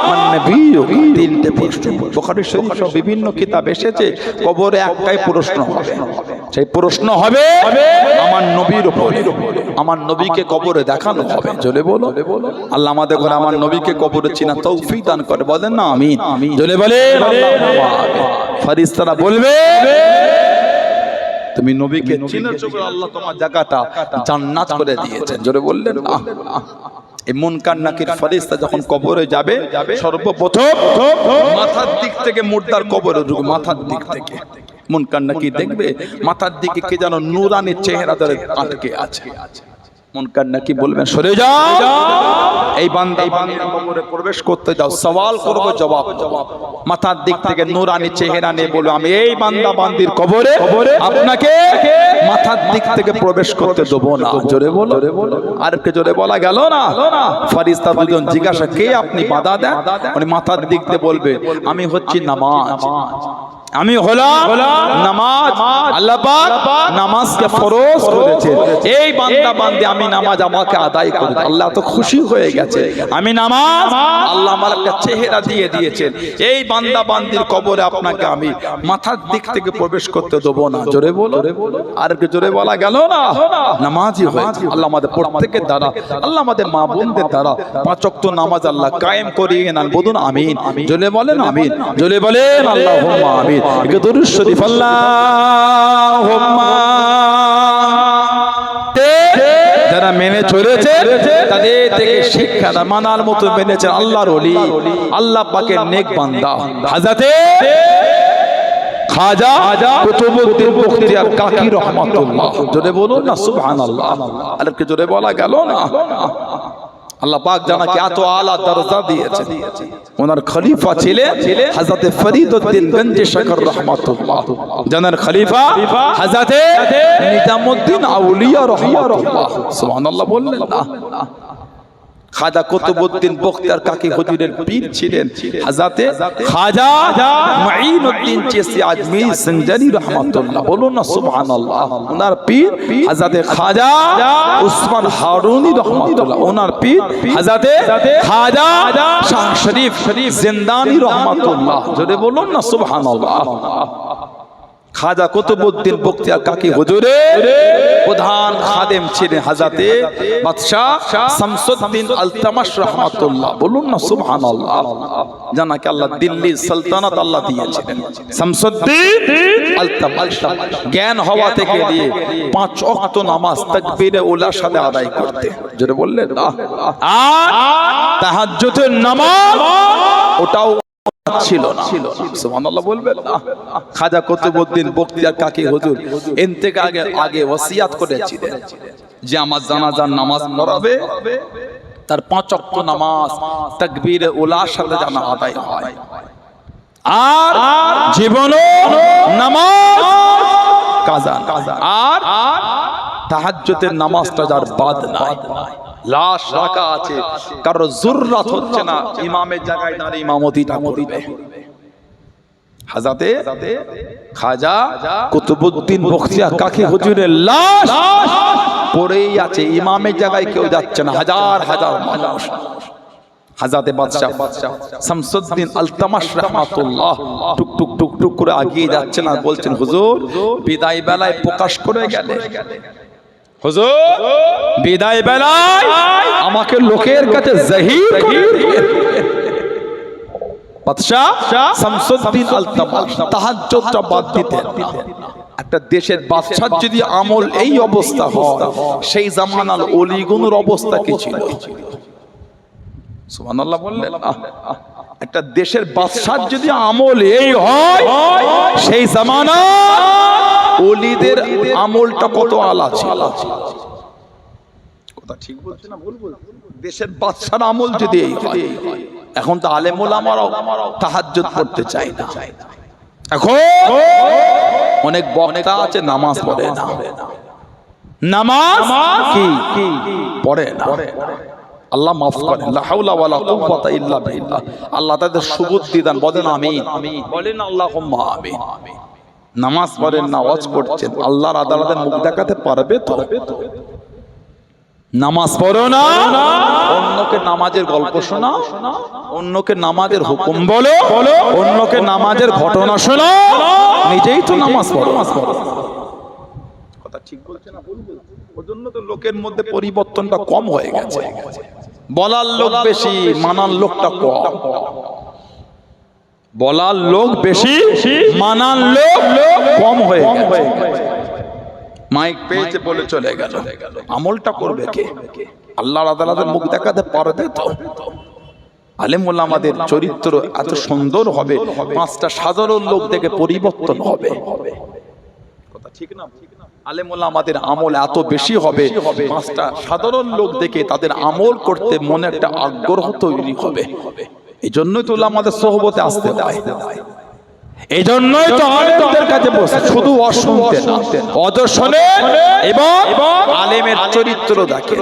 মান নবিয়ুকা। তিনটে প্রশ্ন বুখারী শরীফে বিভিন্ন কিতাব এসেছে। কবরে একটাই প্রশ্ন হবে, সেই প্রশ্ন হবে আমার নবীর উপরে, আমার নবীকে কবরে দেখানো হবে। জোরে বলো, আল্লাহ আমাদের করে আমার নবীকে কবরে চিনা তৌফিক দান করে। বলেন না আমিন? জোরে বলেন আল্লাহুম্মা আমিন। ফেরেশতারা বলবে তুমি নবীকে চিনেছো বলে আল্লাহ তোমার জায়গাটা জান্নাত করে দিয়েছেন। জোরে বললেন না? এই মুনকার নাকির ফেরেশতা যখন কবরে যাবে সর্বপ্রথম মাথার দিক থেকে মুর্দার কবরে ঢুকবে, মাথার দিক থেকে মুনকার নাকির দেখবে মাথার দিকে কে যেন নূরানি চেহারা ধরে আটকে আছে। মুনকার নাকির বলবেন সরে যাও, এই বান্দা কবরে প্রবেশ করতে দাও, সওয়াল করব জবাব। মাথার দিক থেকে নূরানি চেহারা নিয়ে বলবে আমি এই বান্দা বান্দির কবরে আপনাকে মাথার দিক থেকে প্রবেশ করতে দেব না। জোরে বলো, আর একটু জোরে বলা গেল না? ফেরেশতা দুজন জিজ্ঞাসা কে আপনি? বাধা দেন, উনি মাথার দিক দিয়ে বলবে আমি হচ্ছি নামাজ, আমি হলাম নামাজ। আল্লাহ পাক নামাজকে ফরজ করেছেন, এই বান্দা বান্দি আমি নামাজ আমাকে আদায় করে। আল্লাহ তো খুশি হয়ে গেছে, আমি নামাজ আল্লাহ আমার একটা চেহারা দিয়ে দিয়েছেন। এই বান্দা বান্দির কবরে আপনাকে আমি মাথার দিক থেকে প্রবেশ করতে দেবো না। জোরে বলো, আর একটু জোরে বলা গেল না? নামাজি হয়েছে আল্লাহ আমাদের প্রত্যেকের দ্বারা, আল্লাহ আমাদের মা বোনদের দ্বারা 5 ওয়াক্ত নামাজ আল্লাহ কায়েম করিয়ে নেন। বলুন আমিন। জোরে বলেন আমিন, জোরে বলেন আল্লাহুম্মা আমিন। একটু দুরূদ শরীফ আল্লাহুম্মা। যারা মেনে চলেছে তাদের থেকে শিক্ষা মানার মতো মেনেছেন আল্লাহর ওলি, আল্লাহ পাকের নেক বান্দা হযরতে খাজা কুতুবউদ্দিন বখতিয়ার কাকি রহমাতুল্লাহ। জোরে বলুন না সুবহানাল্লাহ। আর কি জোরে বলা গেল না? আল্লাহ পাক জানাকে এত আলা দরজা দিয়েছে। ওনার খলিফা ছিলেন হযরতে ফরিদউদ্দিন গঞ্জি শকর রহমাতুল্লাহ। জানার খলিফা হযরতে নিজামউদ্দিন আউলিয়া রহমাতুল্লাহ। সুবহানাল্লাহ বললেন না? খাজা কুতুবউদ্দিন বখতিয়ার কাকি হুজুরের পীর ছিলেন হযরতে খাজা মুঈনুদ্দিন চিশতি আজমিরি সঞ্জারি রহমাতুল্লাহ। বলুন না সুবহানাল্লাহ। ওনার পীর হযরতে খাজা উসমান হারুনি রহমাতুল্লাহ। ওনার পীর হযরতে খাজা শাহ শরীফ জিন্দানি রহমাতুল্লাহ। জোরে বলুন না সুবহানাল্লাহ। খাজা কুতুবউদ্দিন বখতিয়ার কাকি হুজুরের প্রধান খাদেম ছিলেন হযরতে বাদশাহ শামসুদ্দিন আলতামাশ রহমাতুল্লাহ। বলুন না সুবহানাল্লাহ। জানাকে আল্লাহ দিল্লি সালতানাত আল্লাহ দিয়েছিলেন শামসুদ্দিন আলতামাশ। জ্ঞান হওয়া থেকে নিয়ে 5 ওয়াক্ত নামাজ তাকবীরে উলার সাথে আদায় করতে। জোরে বললেন না? আর তাহাজ্জুদের নামাজ ওটাও ছিল না। সুবহানাল্লাহ বলবেন না? খাজা কুতুবউদ্দিন বখতিয়ার কাকি হুজুর ইন্তেকালের আগে ওসিয়াত করেছিলেন যে আমার জানাজার নামাজ পড়াবে, তার 5 ওয়াক্ত নামাজ তাকবীরে উলার সাথে যেন আদায় হয়, আর জীবনও নামাজ কাজা আর তাহাজ্জুদের নামাজটা যার বাদ নাই। লাশ রাখা আছে, কারো জুররাত হচ্ছে না ইমামের জায়গায় দাঁড়িয়ে ইমামতিটা করবে। হযরতে খাজা কুতুবউদ্দিন বখতিয়ার কাকি হুজুরের লাশ পড়েই আছে, ইমামের জায়গায় কেউ যাচ্ছে না। হাজার হাজার মানুষ হযরতে বাদশাহ শামসুদ্দিন আলতামাশ রাহমাতুল্লাহ টুক টুক টুক টুক করে এগিয়ে যাচ্ছেন আর বলছেন, হুজুর বিদায় বেলায় প্রকাশ করে গেলে, হুজুর বিদায় বেলায় আমাকে লোকের কাছে জাহির করে দিয়ে। বাদশাহ শামসুদ্দিন আলতামাশ তাহাজ্জুদটা বাদ দিতেন না। একটা দেশের বাদশার যদি আমল এই অবস্থা হয়, সেই জামানার ওলিগুনের অবস্থা কি ছিল? সুবহানাল্লাহ বললেন না? একটা দেশের বাদশার যদি আমল এই হয়, সেই জামানা ওলিদের আমলটা কত আলা ছিল। কথা ঠিক বলছি না ভুল বলছি? দেশের বাদশার আমল যদি এই হয়, এখন তো আলেম ওলামারাও তাহাজ্জুদ পড়তে চায় না। এখন অনেক বক্তা আছে নামাজ পড়ে না, নামাজ কি পড়ে না। আল্লাহ মাফ করেন। লা হাওলা ওয়ালা কুওয়াতা ইল্লা বিল্লাহ। আল্লাহ তাদের সুবুদ্ধি দান। বলেন আমিন। বলেন আল্লাহুম্মা আমিন। নামাজ পড়েন না, ওয়াজ করছেন, আল্লাহর আদালতে মুখ দেখাতে পারবে তো? নামাজ পড়ো না, অন্যকে নামাজের গল্প শোনাও, অন্যকে নামাজের হুকুম বলো, অন্যকে নামাজের ঘটনা শোনাও, নিজেই তো নামাজ পড়ো। কথা ঠিক বলছে না ভুল বলছে? ওজন্য তো লোকের মধ্যে পরিবর্তনটা কম হয়ে গেছে। বলার লোক বেশি, মানার লোকটা কম। বলার লোক বেশি, মানার লোক কম হয়ে গেছে। মাইক পেয়েছে বলে চলে গেল, আমলটা করবে কে? আল্লাহর আদালতের মুখ দেখাতে পারবে তো? আলেম ওলামাদের চরিত্র এত সুন্দর হবে, 5টা সাধারণ লোক থেকে পরিবর্তন হবে। কথা ঠিক না? আলেম ওলামাদের আমল এত বেশি হবে, 5টা সাধারণ লোক দেখে তাদের আমল করতে মনে একটা আগ্রহ তৈরি হবে। এই জন্যই তো আমাদের সোহবতে আসতে হয়। এই জন্যই তো আলেমদের কাছে বসে শুধু অশুনতে না, অদর্শনে এবং আলেমের চরিত্র দেখে,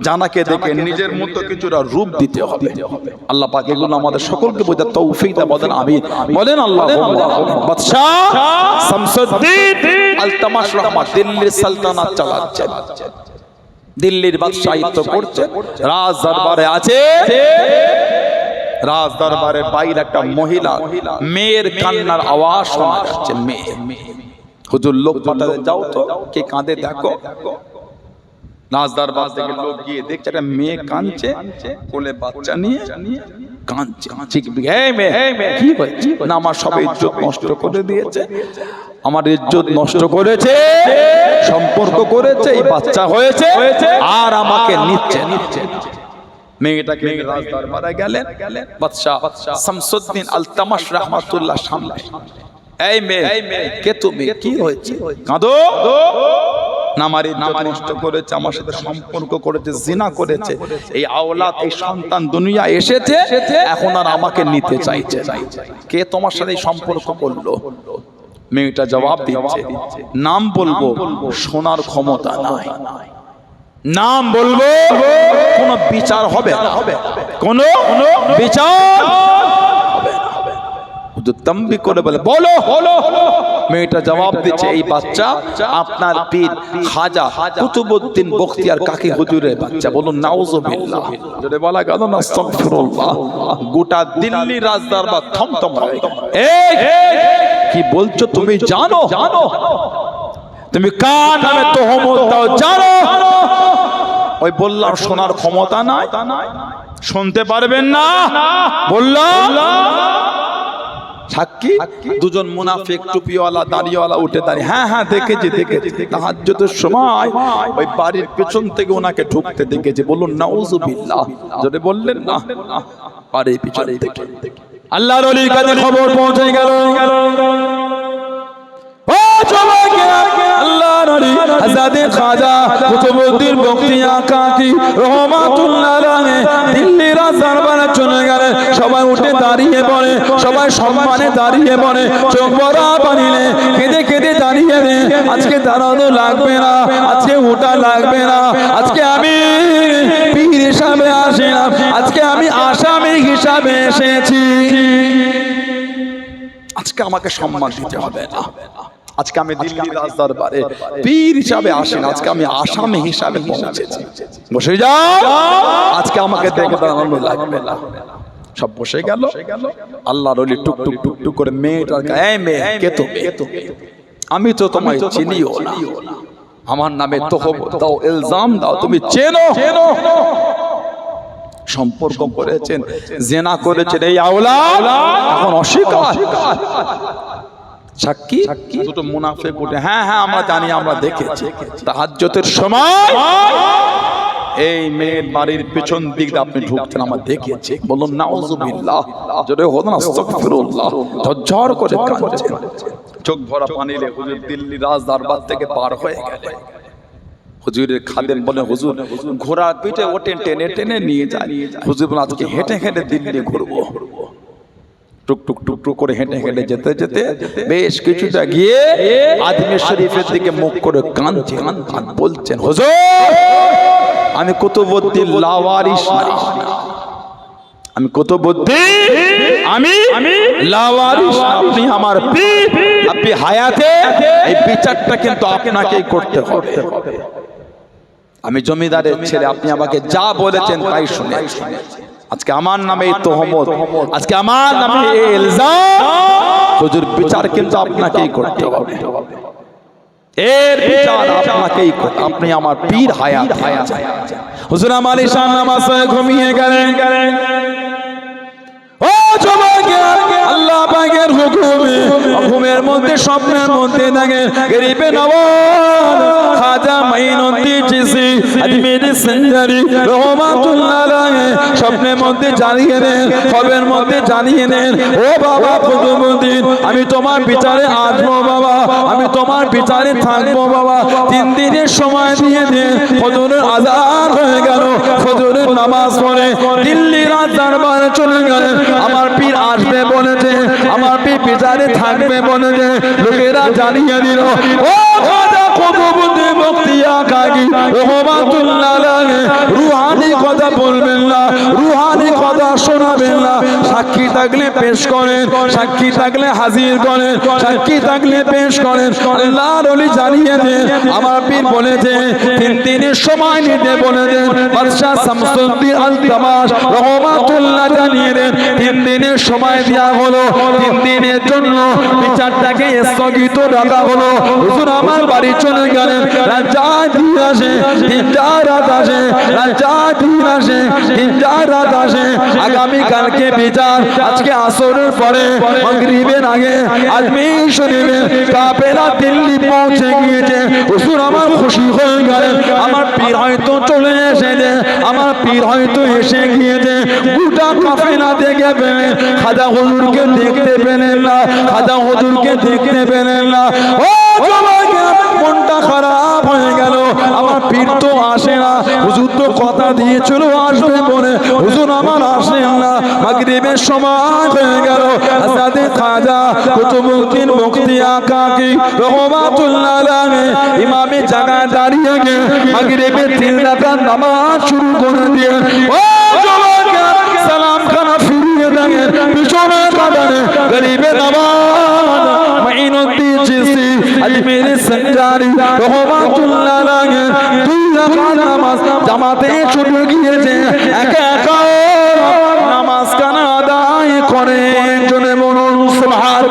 জানাকে দেখে নিজের মতো কিছুটা রূপ দিতে হবে। আল্লাহ পাক এগুলো আমাদের সকলকে বোঝার তৌফিক দেন। বলেন আমিন। বলেন আল্লাহুম্মা। বাদশাহ শামসুদ্দিন আলতামাশ রহমাত দিল্লির সালতানাত চালাচ্ছেন, দিল্লির বাদশাহিত্ব করছেন, রাজ দরবারে আছে। রাজ দরবারে বাইরে একটা মহিলা মেয়ের কান্নার আওয়াজ শোনা যাচ্ছে। মেয়ে, হুজুর লোক পাঠাতে যাও তো, কে কাঁদে দেখো। রাজ দরবার থেকে লোক গিয়ে দেখছে একটা মেয়ে কাঁদছে, কোলে বাচ্চা নিয়ে কাঁদছে, শিখবি এই মেয়ে কি হয়েছে? না আমার সব ইজ্জত নষ্ট করে দিয়েছে, আমার ইজ্জত নষ্ট করেছে, সম্পর্ক করেছে, এই বাচ্চা হয়েছে আর আমাকে নিচ্ছে। মেয়েটাকে রাজদরবারে গেলেন, বাদশাহ শামসুদ্দিন আলতামাশ রাহমাতুল্লাহ সামনে, এই মেয়ে কে তুমি, কি হয়েছে? কাঁদো না, আমার ইজ্জত নষ্ট করেছে, আমার সাথে সম্পর্ক করেছে, জিনা করেছে, এই আওলাদ এই সন্তান দুনিয়া এসেছে, এখন আর আমাকে নিতে চাইছে। কে তোমার সাথে এই সম্পর্ক করলো? মেয়েটা জবাব দিচ্ছে, নাম বলবো শোনার ক্ষমতা নাই, নাম বলবো কোন বিচার হবে না, কোন বিচার হবে না। তম্বি করে বলে বলো। মেয়েটা জবাব দিচ্ছে, এই বাচ্চা আপনার পীর খাজা কুতুবউদ্দিন বখতিয়ার কাকি হুজুরের বাচ্চা। বলুন নাউজুবিল্লাহ, যদি বলা গেল না আস্তাগফিরুল্লাহ, গোটা দিল্লি রাজদরবার থমথম হয়ে গেল। এই কি বলছো তুমি? জানো তুমি কার নামে তোহমত দাও জানো? ওই বললাম শোনার ক্ষমতা নাই, শুনতে পারবেন না, বললাম। সাক্ষী দুজন মুনাফিক টুপিওয়ালা দাড়িওয়ালা উঠে দাঁড়িয়ে, হ্যাঁ দেখেছি। তাহাজ্জুদের সময় ওই বাড়ির পেছন থেকে ওনাকে ঢুকতে দেখেছি। বলুন নাউজুবিল্লাহ, যদি বললেন না বাড়ির পিছন থেকে। আল্লাহর ওলির কাছে খবর পৌঁছে গেল। ও জওয়াকেরা, আল্লাহর ওলি হযরত খাজা কুতুবউদ্দিন বখতিয়ার কাকি রহমাতুল্লাহ আলাইহি দিল্লি রাজদরবারে চলে গেলেন। সবাই উঠে দাঁড়িয়ে পড়ে, সবাই সম্মানে দাঁড়িয়ে পড়ে, চোখ ভরা পানিলে কেঁদে কেঁদে দাঁড়িয়ে রে। আজকে দাঁড়ানো লাগবে না, আজকে ওটা লাগবে না, আজকে আমি পীর হিসাবে আসিলাম, আজকে আমি আসামি হিসাবে এসেছি, আজকে আমাকে সম্মান দিতে হবে না, আজকে আমি দিল্লি রাজদরবারে পীর হিসাবে আসি না, আজকে আমি আসামি হিসাবে পৌঁছেছি। বসে যাও, আজকে আমাকে দেখে দাঁড়ানো লাগবে না। সব বসে গেল। আল্লাহর ওলি টুক টুক টুক টুক করে মেয়েটার কাছে, এই মেয়ে কে তুমি? আমি তো তোমায় চিনিও না, আমার নামে তোহমত দাও, ইলজাম দাও, তুমি চেনো? সম্পর্ক করেছেন, জিনা করেছেন, এই আওলাদ এখন অস্বীকার। সাক্ষী দুটো মুনাফিক উঠে, হ্যাঁ আমরা জানি, আমরা দেখেছি। তাহাজ্জুদের সময় এই মেয়ের বাড়ির পেছন দিক দিয়ে আপনি ঢুকতেন, আমরা দেখেছি। বলুন নাউজুবিল্লাহ, জোরে হলো না আস্তাগফিরুল্লাহ। ঝরঝর করে কাঁদছেন, চোখ ভরা পানিতে হুজুর দিল্লি রাজদরবার থেকে পার হয়ে গেলেন। হুজুরের খাদেম বলে, হুজুর ঘোড়ার পিঠে ওঠেন, টেনে টেনে নিয়ে যায়। হুজুর বলে, আজকে হেঁটে হেঁটে দিল্লি ঘুরবো। টুক টুক টুক টুক করে হেঁটে হেঁটে যেতে যেতে বেশ কিছুটা গিয়ে আজমির শরীফের দিকে মুখ করে কাঁদছেন, বলছেন, হুজুর আমি কুতুবউদ্দিন লাওয়ারিস না, আমি কুতুবউদ্দিন, আমি লাওয়ারিস, আপনি আমার পীর, আপনি হায়াতে এই বিচারটা কিন্তু আপনাকেই করতে হবে। আমি জমিদারের ছেলে, আপনি আমাকে যা বলেছেন তাই শুনে আজকে আমার নামে এই তোহমত, আজকে আমার নামে এই ইলজাম, হুজুর বিচার কিন্তু আপনাকেই করতে হবে, এর বিচার আপনাকেই করতে, আপনি আমার পীর হায়াত। হুজুর আমার ঈশান নামাজে ঘুমিয়ে গেলেন। ও জওয়াকেরা, আল্লাহ পাকের হুকুমে ঘুমের মধ্যে স্বপ্নের মধ্যে দেখে গরিবে নওয়াজ খাজা মাইনুদ্দিন চিশতি আজমিরি সিঞ্জারি রহমাতুল্লাহ আলাইহি স্বপ্নের মধ্যে জানিয়ে দেন, খবরের মধ্যে জানিয়ে দেন, ও বাবা কুতুবউদ্দিন, আমি তোমার বিচারে আসবো বাবা, আমি তোমার বিচারে থাকবো বাবা। 3 দিনের সময় দিয়ে দেন। ফজরের আযান হয়ে গেল, ফজরের নামাজ পড়ে দিল্লি রাজদরবারে চলে গেলেন। আমার পীর আসবে বলেছে, আমার পীর বিচারে থাকবে বলেছে, লোকেরা জানিয়ে দিল, ও খাজা কুতুবউদ্দিন বখতিয়ার কাকি রহমাতুল্লাহ আলাইহি রুহানি কথা বলবেন না, রুহানি কথা শোনাবেন না। সাক্ষী থাকলে পেশ করেন, সাক্ষী থাকলে হাজির করেন, সাক্ষী থাকলে পেশ করেন। আল্লাহর ওলি জানিয়ে দেন, আমার পীর বলেছে 3 দিনের সময় নিতে বলেছেন। বাদশা শামসুদ্দিন আলতামাশ রহমাতুল্লাহ জানিয়ে দেন 3 দিনের সময় দেওয়া হলো। 3 দিনের জন্য বিচারটাকে স্থগিত রাখা হলো। হুজুর আমার বাড়ি চলে গেলেন রাজা দিন আসে তিনটা রাত আসে রাজা দিন আসে তিনটা রাত আসে আগামী কালকে বিচার আজকে আসরের পরে মাগরিবের আগে আজমি শরীফে কাফেলা দিল্লি পৌঁছে গিয়েছে হুজুর আমার খুশি হয়ে গেলেন আমার পীর হয়তো চলে এসেছে আমার পীর হয়তো এসে গিয়েছে গোটা কাফেলা দেখে পেলেন খাজা হুজুরকে দেখতে পেলেন না খাজা হুজুরকে দেখতে পেলেন না ও মনটা খারাপ হয়ে গেল আমার পীর তো আসে না হুজুর তো কথা দিয়েছিল আসবে বলে হুজুর আমার আসেন না মাগরিবের সময় হয়ে গেল হযরত খাজা কুতুবউদ্দিন বখতিয়া কাকি রহমাতুল্লাহ আলাইহি ইমামে জায়গায় দাঁড়িয়ে গিয়ে মাগরিবের 3 রাকাত নামাজ শুরু করে দিয়ে ও যুবক সালাম খানা ফিরিয়ে দেখেন পিছনে কাঁদানে গরিবে নামাজ মাইনুদ্দিন চিশতি আজমির সঞ্জারি রহমাতুল্লাহ আলাইহি 2 রাকাত নামাজ জামাতে শুরু গিয়েছে একা একা নামাজ কানা আদায় করে জনে বলুন সুবহান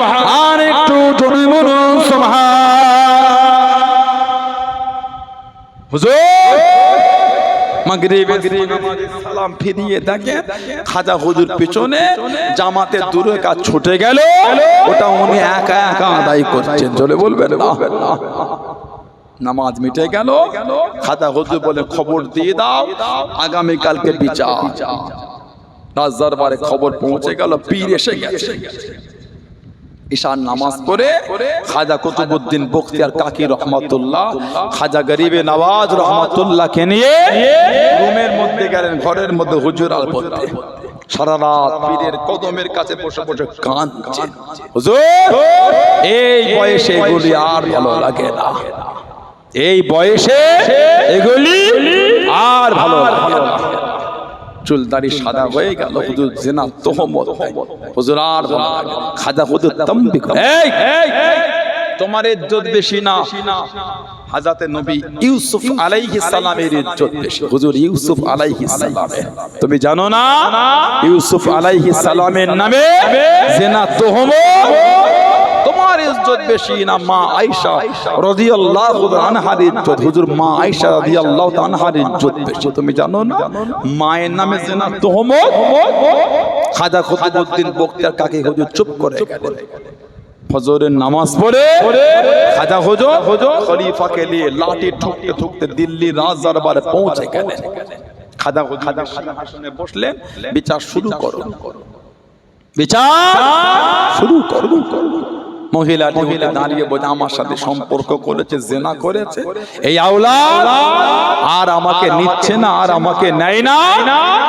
আর একটু জনে বলুন সুবহান হুজুর মাগরিবে নামাজে সালাম ফিরিয়ে দেখেন খাজা হুজুর পিছনে জামাতে দূরে কাজ ছুটে গেল ওটা উনি একা একা আদায় করছেন জোরে বলবেন না নামাজ মিটে গেল খাজা হুজুর বলে খবর দিয়ে দাও আগামী কালকে বিচার রাজ দরবারে খবর পৌঁছে গেল পীর এসে গেছে ঈশার নামাজ পড়ে খাজা কুতুবউদ্দিন বখতিয়ার কাকি রহমাতুল্লাহ খাজা গরিবে নওয়াজ রহমাতুল্লাহকে নিয়ে রুমের মধ্যে গেলেন ঘরের মধ্যে হুজুর আল পড়তে সারা রাত পীরের কদমের কাছে বসে বসে কাঁদছেন হুজুর এই বয়সে এগুলি আর ভালো লাগে না এই বয়সে এগুলি আর ভালো লাগে না চুলদারি সাদা হয়ে গেল হুজুর জিনা তোহমত হুজুর আর খাজা হুজুর তম্বি এই তোমার ইজ্জত বেশি না হযরত নবী ইউসুফ আলাইহিস সালামের ইজ্জত বেশি হুজুর ইউসুফ আলাইহিস সালামের তুমি জানো না ইউসুফ আলাইহিস সালামের নামে জিনা তোহমত তোমার ইজ্জত বেশি না মা আয়েশা রাদিয়াল্লাহু আনহার ইজ্জত হুজুর মা আয়েশা রাদিয়াল্লাহু আনহার ইজ্জত বেশি তুমি জানো না মায়ের নামে জিনা তোহমত খাজা কুতুবউদ্দিন বখতিয়ার কাকি হুজুর চুপ করে গেলেন ফজরের নামাজ পড়ে খাজা হুজুর খলিফাকে নিয়ে লাঠি ঠুকতে ঠুকতে দিল্লি রাজ দরবারে পৌঁছে গেলেন খাজা হুজুর আসনে বসলেন বিচার শুরু করো বিচার শুরু করো মহিলাটি দাঁড়িয়ে বলে আমার সাথে সম্পর্ক করেছে জিনা করেছে এই আওলাদ আর আমাকে নিচ্ছে না আর আমাকে নেয় না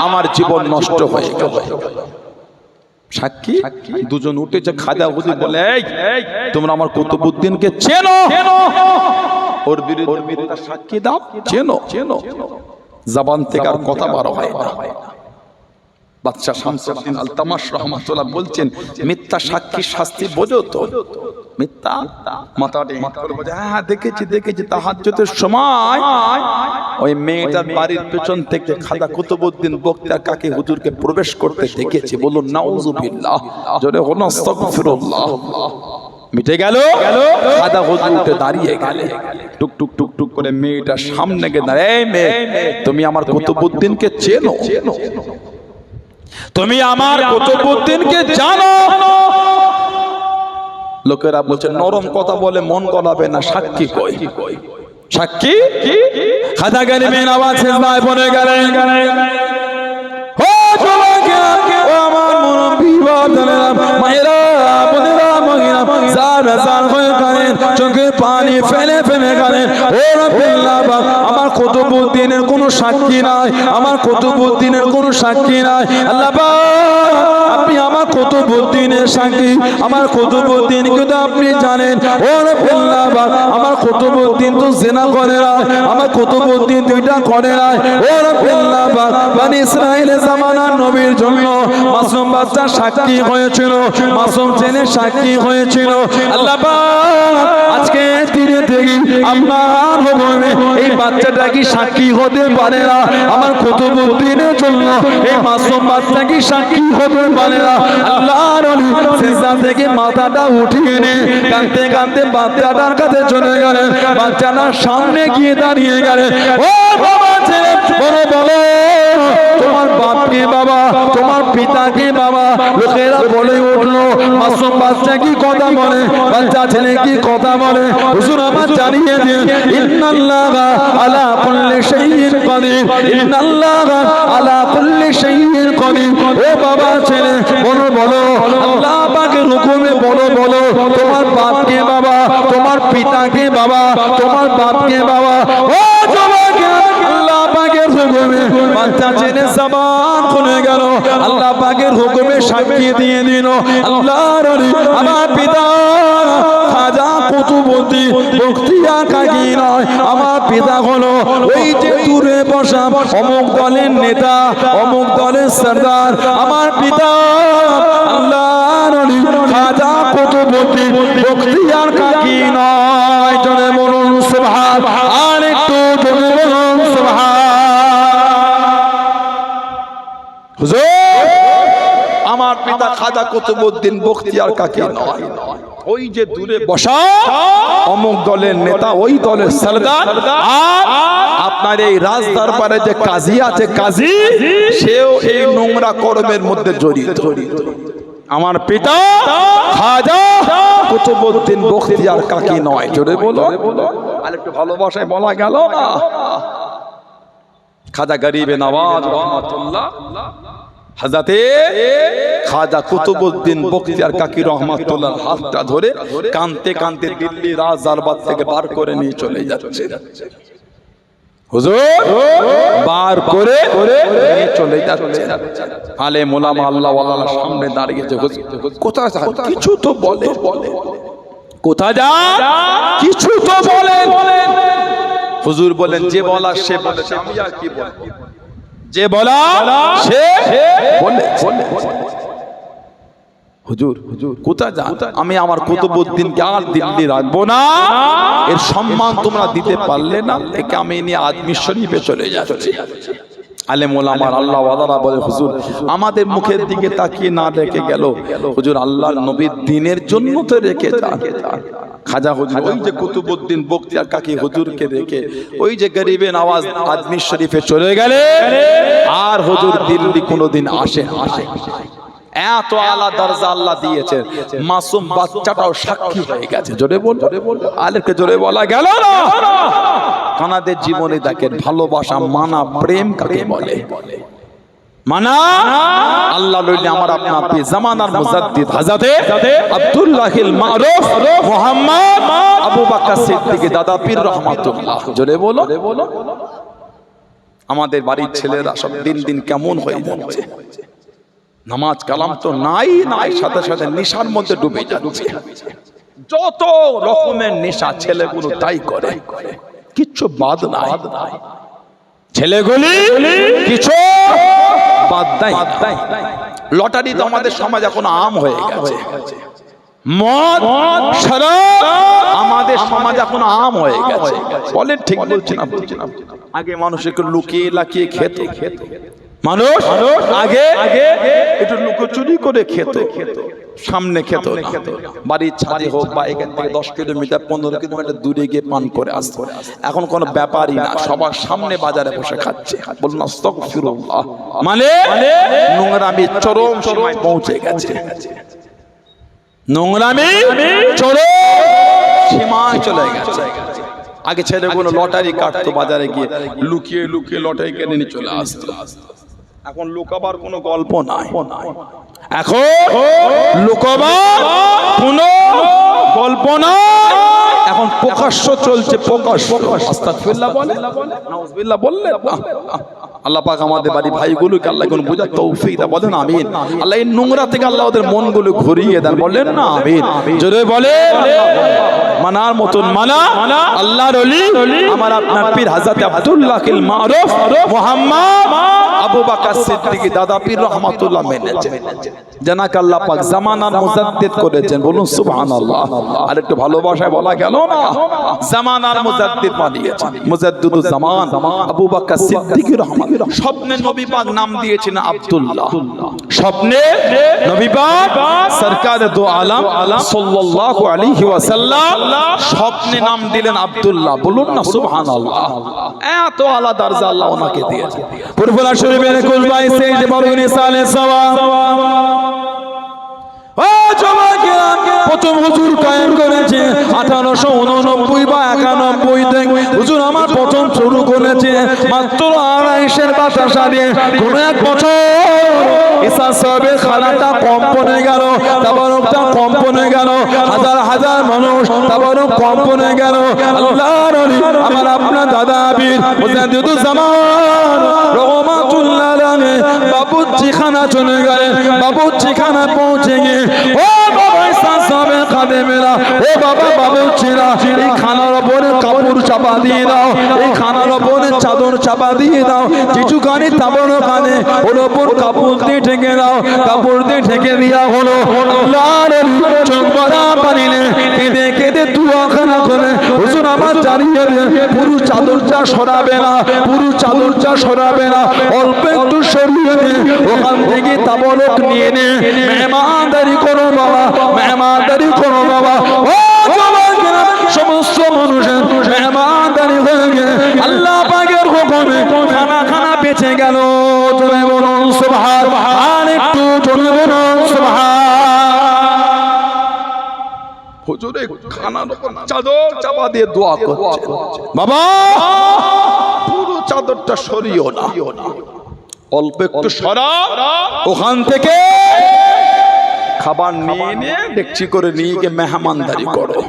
আমার জীবন নষ্ট হয়ে গেল সাক্ষী দুজন উঠেছে খাজা হুজুর বলে এই তোমরা আমার কুতুবউদ্দিনকে চেনো ওর বিরুদ্ধে সাক্ষী দাও চেনো জবান থেকে আর কথা বার হয় না বাদশা শামসুদ্দিন আলতামাশ রাহমাতুল্লাহ বলছেন মিথ্যা সাক্ষী শাস্তি বোঝো তো মিথ্যা মাথাটা হিট করে বলে হ্যাঁ দেখেছি তাহাজ্জুদের সময় ওই মেয়েটার বাড়ির পেছন থেকে খাজা কুতুবউদ্দিন বখতিয়ার কাকি হুজুরকে প্রবেশ করতে দেখেছি বলুন নাউযুবিল্লাহ জোরে বলুন আস্তাগফিরুল্লাহ মিটে গেল খাজা হুজুর উঠে দাঁড়িয়ে গেলে টুক টুক টুক টুক করে মেয়েটার সামনে গিয়ে দাঁড়ায় এই মেয়ে তুমি আমার কুতুবউদ্দিনকে চেনো তুমি আমার কুতুবউদ্দিনকে জানো লোকেরা বলছে নরম কথা বলে মন গলাবে না সাক্ষী কই সাক্ষী খাজা গরিবে নওয়াজ সিজদায় পড়ে গেলেন ও যুবক ও আমার মুরব্বি বাদানেরা মায়েরা বোনেরা মহিলা জার হয়ে গেলেন চোখে পানি ফেলে গেলেন ও রাব্বিল্লাহ আমার কুতুবউদ্দিনের কোনো সাক্ষী নাই আমার কুতুবউদ্দিনের কোনো সাক্ষী নাই আল্লাহ আপনি আমার কুতুবউদ্দিনের সাক্ষী আমার কুতুবউদ্দিন কিন্তু আপনি জানেন ও রাব্বিল্লাহ আমার কুতুবউদ্দিন তো জিনা করে না আমার কুতুবউদ্দিন দুইটা করে না ও রাব্বিল্লাহ বনি ইসরাইলের জামানার নবীর জন্য মাসুম বাচ্চা সাক্ষী হয়েছিল মাসুম ছেলে সাক্ষী হয়েছিল আল্লাহ আজকে দিনে দেখি আপনার হবে এই বাচ্চাটা কি সাক্ষী হতে পারে না আমার কুতুবউদ্দিনের জন্য এই মাসুম বাচ্চা কি সাক্ষী হতে পারে না আল্লাহর ওলি বিছানা থেকে মাথাটা উঠিয়ে নিয়ে কাঁদতে কাঁদতে বাচ্চাটার কাছে চলে গেলেন। বাচ্চাটার সামনে গিয়ে দাঁড়িয়ে গেলেন। ও বাবা ছেলে, বলো বলো তোমার বাপকে বাবা, তোমার পিতাকে বাবা। লোকেরা বলে উঠলো, মাসুম বাচ্চা কি কথা বলে, বাচ্চা ছেলে কি কথা বলে। হুজুর আমার জানিয়ে দিন, ইন্নাল্লাহা আলা কুল্লি শাইইন কাদির, ইন্নাল্লাহা আলা কুল্লি শাইইন কাদির। ও বাবা ছেলে, বলো বলো আল্লাহ পাকের হুকুমে বলো বলো তোমার বাপকে বাবা, তোমার পিতাকে বাবা, তোমার বাপকে বাবা। ও যুবক, আল্লাহ পাকের হুকুমে বাচ্চা ছেলে জবান খুলে গেল। আল্লাহ পাকের হুকুমে সাক্ষী দিয়ে দিল, আল্লাহর ওলি আমার পিতা খাজা কুতুবউদ্দিন বখতিয়ার কাকি নয়, আমার পিতা হলো ওই যে দূরে বসা অমুক দলের নেতা, অমুক দলের সরদার। আমার পিতা আল্লাহর ওলি খাজা কুতুবউদ্দিন বখতিয়ার কাকি নয়। জনে বলুন সুবহান, আর একটু জনে বলুন সুবহান। হুজুর, আমার পিতা খাজা কুতুবউদ্দিন বখতিয়ার কাকি নয়, ওই যে দূরে বসা অমুক দলের নেতা, ওই দলের সরদার। আর আপনার এই রাজদরবারে যে কাজী আছে, কাজী সেও এই নোংরা কর্মের মধ্যে জড়িত। আমার পিতা খাজা কুতুবউদ্দিন বখতিয়ার কাকি নয়। জোরে বলো, আর একটু ভালোবাসায় বলা গেল না। খাজা গরিবে নওয়াজ রহমাতুল্লাহ হযরতে খাজা কুতুবউদ্দিন বখতিয়ার কাকি রহমাতুল্লাহ হাতটা ধরে কাঁদতে কাঁদতে দিল্লি রাজ দরবার থেকে বার করে নিয়ে চলে যাচ্ছে। হুজুর বার করে নিয়ে চলে যাচ্ছে। আলেম ওলামা আল্লাহ ওয়ালার সামনে দাঁড়িয়েছে। কোথায় কিছু তো বলে, কোথায় যা কিছু তো বলেন। হুজুর বলেন, যে বলা সে বলেছে, আমি আর কি বলবো, যে বলা সে বলে। হুজুর কোথায় যান? আমি আমার কুতুবউদ্দিনকে আর দিল্লি রাখবো না, এর সম্মান তোমরা দিতে পারলে না, একে আমি নিয়ে আজমির শরীফে চলে যাচ্ছি। আলেম ওলামার আল্লাহ ওয়ালারা বলে, হুজুর আমাদের মুখের দিকে তাকিয়ে না রেখে গেল, হুজুর আল্লাহর নবীর দিনের জন্য তো রেখে যান। খাজা হুজুর ওই যে কুতুবউদ্দিন বখতিয়ার কাকি হুজুরকে রেখে ওই যে গরিবে নওয়াজ আজমির শরীফে চলে গেলে, আর হুজুর দিল্লি কোনোদিন আসে। এত আলা দরজা আল্লাহ দিয়েছে, মাসুম বাচ্চাটাও সাক্ষী হয়ে গেছে। জোরে বল, আলেমকে জোরে বলা গেল না। কানাদের জীবনে দেখেন ভালোবাসা, মানা, প্রেম কাকে বলে। মানা আল্লাহ লইলে আমার আপনার পে জামানার মুজাদ্দিদ হযরতে আব্দুল্লাহিল মারুফ মুহাম্মদ আবু বকর সিদ্দিক দাদা পীর রহমাতুল্লাহ। জোরে বলো, আমাদের বাড়ির ছেলেরা সব দিন দিন কেমন হয়ে যাচ্ছে। নামাজ কালাম তো নাই, সাথে সাথে নেশার মধ্যে ডুবে যাচ্ছে। যত রকমের নেশা ছেলেগুলো তাই করে, কিচ্ছু বাদ নাই। ছেলেগুলি কিছু বাদ নাই। লটারি তো আমাদের সমাজ এখন আম হয়ে গেছে। মদ শরাব আমাদের সমাজ এখন আম হয়ে গেছে। বলেন ঠিক বলছি না? আগে মানুষ একটু লুকিয়ে লাকিয়ে খেত, মানুষ আগে একটু লুকোচুরি করে খেত, সামনে খেত না। বাড়ির ছাদে হোক বা এখান থেকে 10 কিলোমিটার 15 কিলোমিটার দূরে গিয়ে পান করে আসতো। এখন কোনো ব্যাপারই না, সবার সামনে বাজারে বসে খাচ্ছে। বলুন আস্তাগফিরুল্লাহ। মানে নোংরামি চরম সীমায় পৌঁছে গেছে। নোংরামি চরম সীমায় চলে গেছে। আগে ছেলেগুলো লটারি কাটতো, বাজারে গিয়ে লুকিয়ে লুকিয়ে লটারি কেটে নিয়ে চলে আসতো। এখন লুকাবার কোনো গল্প নাই, এখন লুকাবার কোনো গল্প নাই, এখন প্রকাশ্য চলছে। প্রকাশ্য আস্তাগফিরুল্লাহ বলে, নাউজুবিল্লাহ বললে। আল্লাহ পাক আমাদের বাড়ি ভাইগুলোকে আল্লাহ কোন বোঝার তৌফিক দাও, বলেন আমিন। আল্লাহ এই নোংরা থেকে আল্লাহ ওদের মনগুলো ঘুরিয়ে দেন, বলেন না আমিন। জোরে বলে, মানার মতন মানা। আল্লাহর ওলি আমার আপনার পীর হযরত আব্দুল্লাহিল মারুফ মুহাম্মদ আবু বকর সিদ্দিক দাদা পীর রহমাতুল্লাহ মেনেছে। জানাকে আল্লাহ পাক জামানার মুজাদ্দিদ করেছেন, বলুন সুবহানাল্লাহ। আর একটু ভালোবাসায় বলা গেল না, জামানার মুজাদ্দিদ বানিয়েছেন, মুজাদ্দিদুজ জামান আবু বকর সিদ্দিক রাহমাতুল্লাহ। স্বপ্নে নবী পাক নাম দিয়েছেন আব্দুল্লাহ, স্বপ্নে নবী পাক সরকার দো আলম সাল্লাল্লাহু আলাইহি ওয়াসাল্লাম স্বপ্নে নাম দিলেন আব্দুল্লাহ, বলুন না সুবহানাল্লাহ। এত আলা দরজা আল্লাহ ওনাকে দিয়েছেন। পুরপুরা শরীফের কুল 22 যে বড় নিসালে সওয়াব ও জমাকেরাম প্রথম হুজুর কায়েম করেছে 1889 বা 91 থেকে। হুজুর আমার প্রথম শুরু করেছে মাত্র 28 বাতাসা দিয়ে। কোন এক বছর ঈসা সাহেবের খানাটা কম্পনে গেল, তাবারকটা কম্পনে গেল, হাজার হাজার মানুষ তাবারক কম্পনে গেল। আল্লাহর ওলি আমার আপনার দাদা আবির মুজাদ্দিদুজ জামান রহমাতুল্লাহ আলাইহি বাবুজি খানা চলে গেলেন। বাবুজি খানা পৌঁছে গিয়ে ও বাবা ঈসা সাহেবের খাদেমেরা, ও বাবা বাবুজিরা, এই খানার উপরে কাপড় চাপা দিয়ে দাও, এই খানার উপরে চাদর চাপা দিয়ে দাও, কিছুখানি তাবারকানে ওর উপর কাপড় দিয়ে ঢেকে দাও। কাপড় দিয়ে ঢেকে দেওয়া হলো। আল্লাহর চোখ ভরা পানি কেঁদে কেঁদে দুয়াখানা করে হুজুর আমার জানিয়ে দেন পুরো চাদরটা সরাবে না, পুরো চাদরটা সরাবে না, অল্প একটু সরিয়ে দিয়ে ওখান থেকে তাবারক নিয়ে নে। মেহমানদারি করো বাবা, মেহমানদারি করো বাবা। ও জমাকেরা সমস্ত মানুষের মেহমানদারি হয়ে গিয়ে আল্লাহ পাকের হুকুমে খানা খানা বেঁচে গেল। তুমি বলুন সুবহান, আর একটু জোরে বলুন সুবহান। হুজুরে খানার উপর চাদর চাপা দিয়ে দোয়া করছে, বাবা পুরো চাদরটা সরিও না, অল্প একটু সরা, ওখান থেকে খাবার নিয়ে নিয়ে ডেকচি করে নিয়ে গিয়ে মেহমানদারি করো।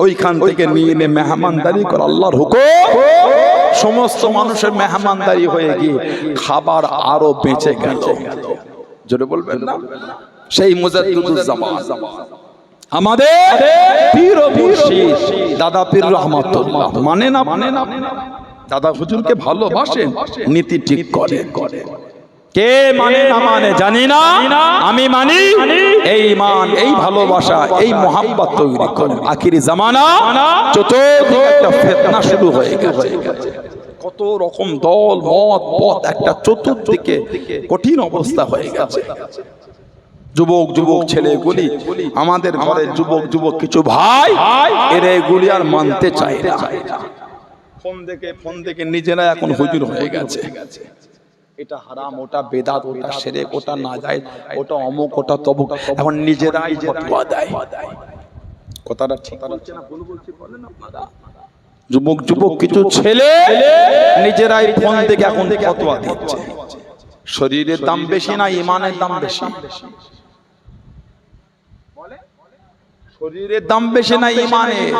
ওইখান থেকে নিয়ে নিয়ে মেহমানদারি করো, আল্লাহর হুকুম। সমস্ত মানুষের মেহমানদারি হয়ে গিয়ে খাবার আরো বেঁচে গেল। জোরে বলবেন না? সেই মুজাদ্দিদুজ জামান আমাদের পীর ও মুর্শিদ দাদা পীর রহমাতুল্লাহ মানে না, মানে না, দাদা হুজুরকে ভালোবাসেন, নীতি ঠিক করে। কে মানে না মানে জানি না, আমি মানি। এই মান, এই ভালোবাসা, এই মোহাব্বত তৈরি করে। আখিরি জামানা চতুর্দিকে একটা ফিতনা শুরু হয়ে গেছে। কত রকম দল মত পথ, একটা চতুর্দিকে কঠিন অবস্থা হয়ে গেছে। যুবক যুবক ছেলেগুলি, আমাদের ঘরের যুবক যুবক কিছু ভাই এরা এগুলি আর মানতে চায় না। ফোন দেখে নিজেরা এখন হুজুর হয়ে গেছে। এটা হারাম, ওটা বেদাত, ওটা শিরক, ওটা নাজায়েজ, ওটা অমুক, ওটা তমুক, এখন নিজেরাই ফতোয়া দেয়। কথাটা ঠিক বলছে না, ভুল বলছি বলেন আপনারা? যুবক যুবক কিছু ছেলে নিজেরাই ফোন থেকে এখন ফতোয়া দিচ্ছে। শরীরের দাম বেশি না ঈমানের দাম বেশি? শরীরের দাম বেশি না ঈমানের?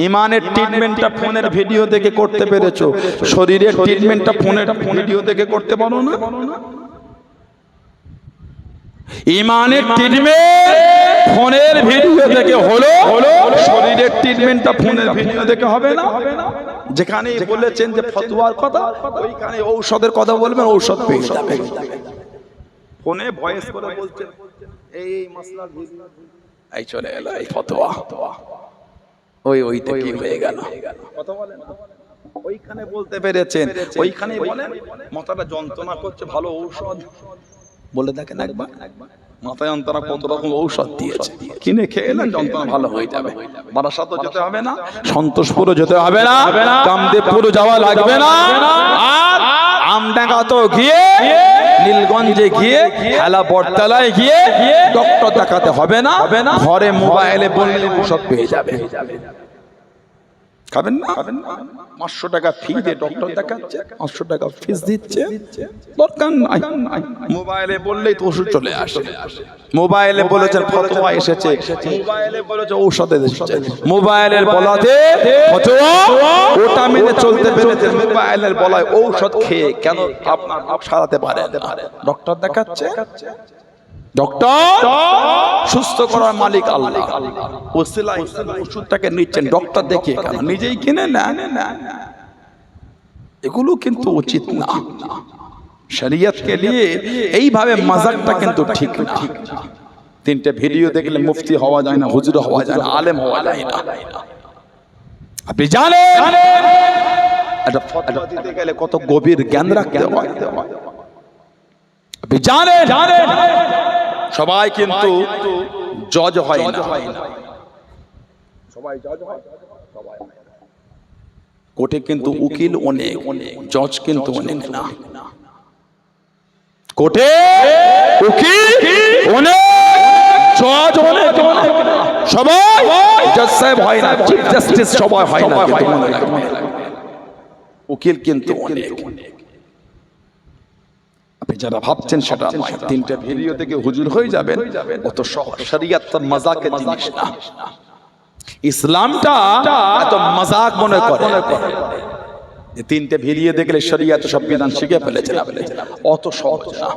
ঈমানের ট্রিটমেন্টটা ফোনের ভিডিও দেখে করতে পেরেছো, শরীরের ট্রিটমেন্টটা ফোনের ভিডিও দেখে করতে পারো না? ঈমানের ট্রিটমেন্ট ফোনের ভিডিও দেখে হলো, শরীরের ট্রিটমেন্টটা ফোনের ভিডিও দেখে হবে না? যেখানে বলেছেন যে ফতোয়ার কথা, ওইখানে ঔষধের কথা বলবেন, ঔষধ পেয়ে যাবে। ফোনে ভয়েস করে বলছেন এই মাসলার ভিডিও, এই চলে এলো এই ফতোয়া, ওইতে কি হয়ে গেল? কথা বলেন, ওইখানে বলতে পেরেছেন, ওইখানে বলেন মাথাটা যন্ত্রণা করছে, ভালো ঔষধ বলে দেখেন একবার। মাথা যন্ত্রণা কত রকম ঔষধ দিয়েছে, কিনে খেয়ে এলেন, যন্ত্রণা ভালো হয়ে যাবে। বারাসাতও যেতে হবে না, সন্তোষপুরও যেতে হবে না, কামদেবপুরও যাওয়া লাগবে না, আর আমডাঙ্গা তো গিয়ে, নীলগঞ্জে গিয়ে, হেলা বটতলায় গিয়ে ডক্টর দেখাতে হবে না, ঘরে মোবাইলে বললে ঔষধ পেয়ে যাবে। খাবেন না? 500 টাকা ফি দিয়ে ডক্টর দেখাচ্ছে, 500 টাকা ফিস দিচ্ছে, দরকার নাই। মোবাইলে বললেই তো ওষুধ চলে আসে। মোবাইলে বলেছেন ফতোয়া এসেছে, মোবাইলে বলেছে ঔষধ এসেছে, মোবাইলের বলাতে ফতোয়া ওটা মেনে চলতে পেরেছে। মোবাইলের বলায় ঔষধ খেয়ে কেন আপনার সারাতে পারে? ডক্টর দেখাচ্ছে, ডক্টর সুস্থ করার মালিক আল্লাহ, ওসিলা হিসেবে ওষুধটাকে নিচ্ছেন ডক্টর দেখিয়ে, কেন নিজেই কিনে না? এগুলো কিন্তু উচিত না। শরীয়তকে নিয়ে এইভাবে মাজাকটা কিন্তু ঠিক না। তিনটে ভিডিও দেখলে মুফতি হওয়া যায় না, হুজুর হওয়া যায় না, আলেম হওয়া যায় না। আপনি জানেন একটা ফতোয়া দিতে গেলে কত গভীর জ্ঞান রাখতে হয়। আপনি জানেন সবাই কিন্তু জজ হয় না, সবাই জজ হয়, সবাই কোর্টে কিন্তু উকিল অনেক, জজ কিন্তু অনেক না। কোর্টে উকিল অনেক, জজ অনেক, সবাই জজ সাহেব হয় না, চিফ জাস্টিস সবাই হয় না, উকিল কিন্তু অনেক। আপনি যারা ভাবছেন সেটা নয়, তিনটা ভিডিও থেকে হুজুর হয়ে যাবেন অত সহজ। শরীয়ত তো মাজাকের জিনিস না, ইসলামটা এত মাজাক মনে করে। তিনটে ভিডিও দেখলে শরীয়ত সব বিধান শিখে ফেলেছে, অত সহজ না।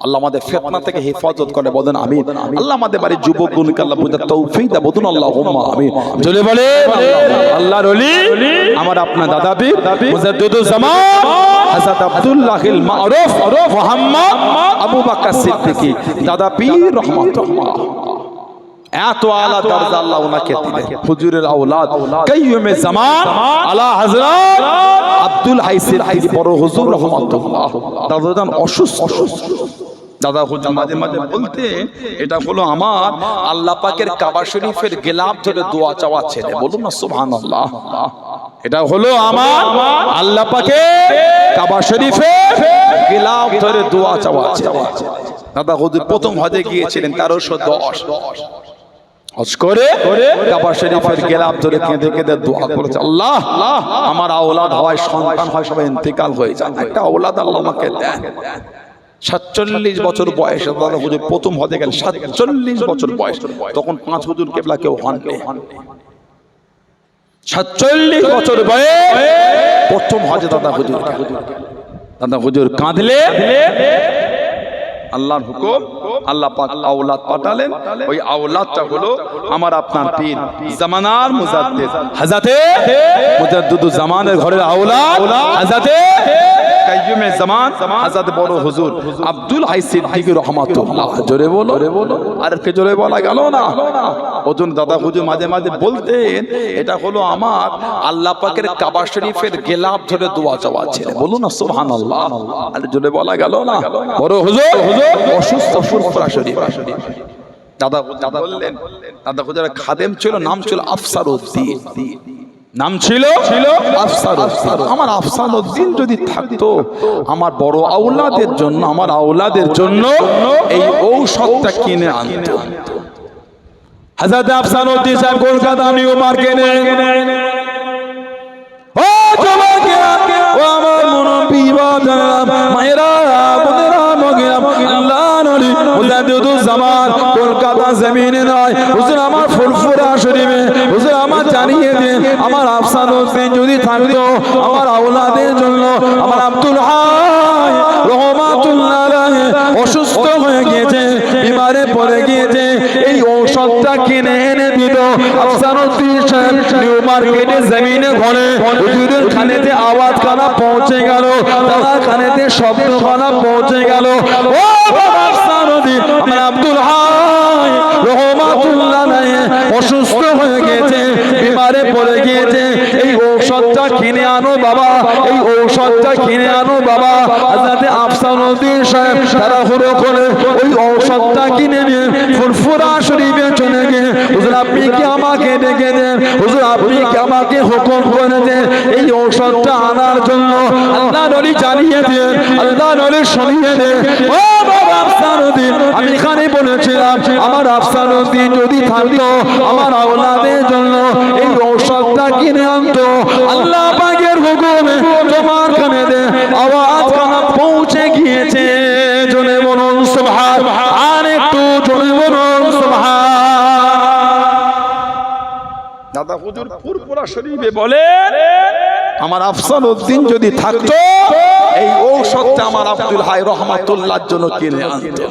আল্লাহ আমাদের ফিতনা থেকে হেফাজত করে, বলেন আমিন। আল্লাহ আমাদের বাড়ির যুবক গুণকে আল্লাহ বুঝার তৌফিক দাও, বলুন আল্লাহুম্মা আমিন। চলে বলে আল্লাহর ওলি আমার আপনার দাদা পীর মুজাদ্দিদুজ জামান হযরত আব্দুল্লাহিল মারুফ মুহাম্মদ আবু বকর সিদ্দিকী দাদা পীর রাহমাতুল্লাহ। এত আলা দরজা আল্লাহ ওনাকে দিলেন। হুজুরের আওলাদ কাইয়ুমে জামান আলা হযরত আব্দুল হাই সিদ্দিকী বড় হুজুর রাহমাতুল্লাহ। দাদাজান অসুস্থ, দাদা হুজুর মাঝে মাঝে বলতে এটা হলো আমার আল্লাহ পাকের কাবা শরীফের গিলাফ ধরে দোয়া চাওয়া ছেলে, বলুন না সুবহানাল্লাহ। এটা হলো আমার আল্লাহ পাকের কাবা শরীফের গিলাফ ধরে দোয়া চাওয়া ছেলে। দাদা হুজুর প্রথম হজে গিয়েছিলেন 1310, হজ করে কাবা শরীফের গিলাফ ধরে কেঁদে কেঁদে দোয়া করেছে, আল্লাহ আমার আওলাদ হয়, সন্তান হয়, সবাই ইন্তেকাল হয়ে যায়, একটা আওলাদ আল্লাহ আমাকে দেন। 47 বছর বয়সে দাদা হুজুর প্রথম হজে গেলেন, 47 বছর বয়স। তখন 5 হুজুর কেবলা কেউ হননি। 47 বছর বয়স প্রথম হজে দাদা হুজুর কাঁদলে আল্লাহর হুকুম, আল্লাহ পাক আওলাদ পাঠালেন। ওই আওলাদটা হলো আমার আপনার পীর জামানার মুজাদ্দিদ হযরত মুজাদ্দিদুজ জামানের ঘরের আওলাদ হযরত কাইয়ুমে জামান হযরত বড় হুজুর আব্দুল হাই সিদ্দিকী রাহমাতুল্লাহ। জোরে বলো, আর কে জোরে বলা গেল না। ওজন দাদা হুজুর মাঝে মাঝে বলতেন এটা হলো আমার আল্লাহ পাকের কাবা শরীফের গিলাফ ধরে দোয়া চাওয়া ছেলে, বলুন না সুবহানাল্লাহ। আর জোরে বলা গেল না। বড় হুজুর অসুস্থ, ফুরফুরা শরীফ। দাদা বললেন, দাদা হুজুরের খাদেম ছিল, নাম ছিল আফসারউদ্দিন, নাম ছিল আফসারউদ্দিন। আমার আফসারউদ্দিন যদি থাকতো আমার বড় আওলাদের জন্য, আমার আওলাদের জন্য এই ঔষধটা কিনে আনতো। হযরত আফসারউদ্দিন সাহেব কলকাতা নিউ মার্কেটে, ও যুবকেরা, ও আমার মুরব্বি বাজারা, মায়েরা, বোনেরা, মগিরা, আল্লাহ নবী মুজাদ্দিদুজ জামান কলকাতা জমিনে নয়, হুজুর আমার ফুরফুরা শরীফে, হুজুর আমার জানিয়ে দিন আমার আফসারউদ্দিন যদি থাকতো আমার আওলাদের জন্য, আমার আব্দুল হাই রহমাতুল্লাহ আলাইহি অসুস্থ হয়ে গিয়েছে, বিমারে পড়ে গিয়েছে, এই ঔষধটা কিনে এনে দিত আফসারউদ্দিন সাহেব নিউ মার্কেটে জমিনে ঘরে। হুজুরের খানেতে আওয়াজ খানা পৌঁছে গেল, দাদার খানেতে শব্দ খানা পৌঁছে গেল। ও আফসারউদ্দিন আমার আব্দুল হাই রহমাতুল্লাহ আলাইহি অসুস্থ হয়ে গিয়েছে, বিমারে পড়ে গিয়েছে, এই ঔষধটা কিনে আনো বাবা, এই ঔষধটা কিনে আনো বাবা। হযরত আফসারউদ্দিন সাহেব তাড়াহুড়ো করে ওই ঔষধটা কিনে নিয়ে ফুরফুরা শরীফে চলে গিয়ে, হুজুর আপনি কি আমাকে ডেকে দেন, হুজুর আপনি কি আমাকে হুকুম করে দেন এই ঔষধটা আনার জন্য। আল্লাহ নবী জানিয়ে দেন, আল্লাহ নবী শুনিয়ে দেন। ও বাবা আফসারউদ্দিন, আমি এখানে বলেছিলাম আমার আফসারউদ্দিন যদি থাকতো আমার আওলাদের জন্য এই ঔষধটা কিনে আনতো। আল্লাহ পাকের হুকুমে তোমার কানে দে আওয়াজ কানা পৌঁছে গিয়েছে। জোরে বলুন সুবহান, আর একটু জোরে বলুন সুবহান। দাদা হুজুর ফুরফুরা শরীফে বলেন আমার আফসারউদ্দিন যদি থাকতো এই ঔষধটা আমার আব্দুল হাই রহমাতুল্লাহর জন্য কিনে আনতো।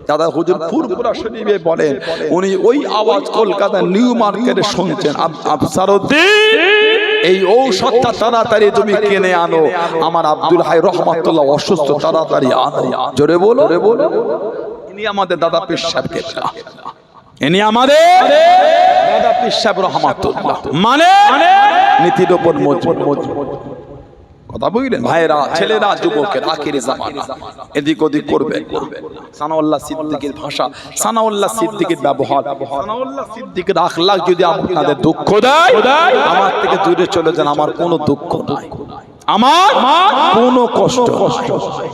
দাদা হুজুর ফুরফুরা শরীফে বলেন উনি ওই আওয়াজ কলকাতা নিউ মার্কেটে শুনছেন, আফসারউদ্দিন এই ঔষধটা তাড়াতাড়ি তুমি কিনে আনো, আমার আব্দুল হাই রহমাতুল্লাহ অসুস্থ, তাড়াতাড়ি আনো। জোরে বলো। ইনি আমাদের দাদা পীর সাহেব কেবলা, ইনি আমাদের দাদা পীর সাহেব রহমাতুল্লাহ, মানে নীতির উপর মজবুত। কথা বুঝলেন ভাইরা, ছেলেরা, যুবকের আখিরি জামানা, এদিক ওদিক করবেন না। সানাউল্লাহ সিদ্দিকীর ভাষা, সানাউল্লাহ সিদ্দিকীর ব্যবহার, সানাউল্লাহ সিদ্দিকীর আখলাক যদি আপনাদের দুঃখ দেয়, আমার থেকে দূরে চলে যান, আমার কোনো দুঃখ নাই, আমার কোনো কষ্ট নাই।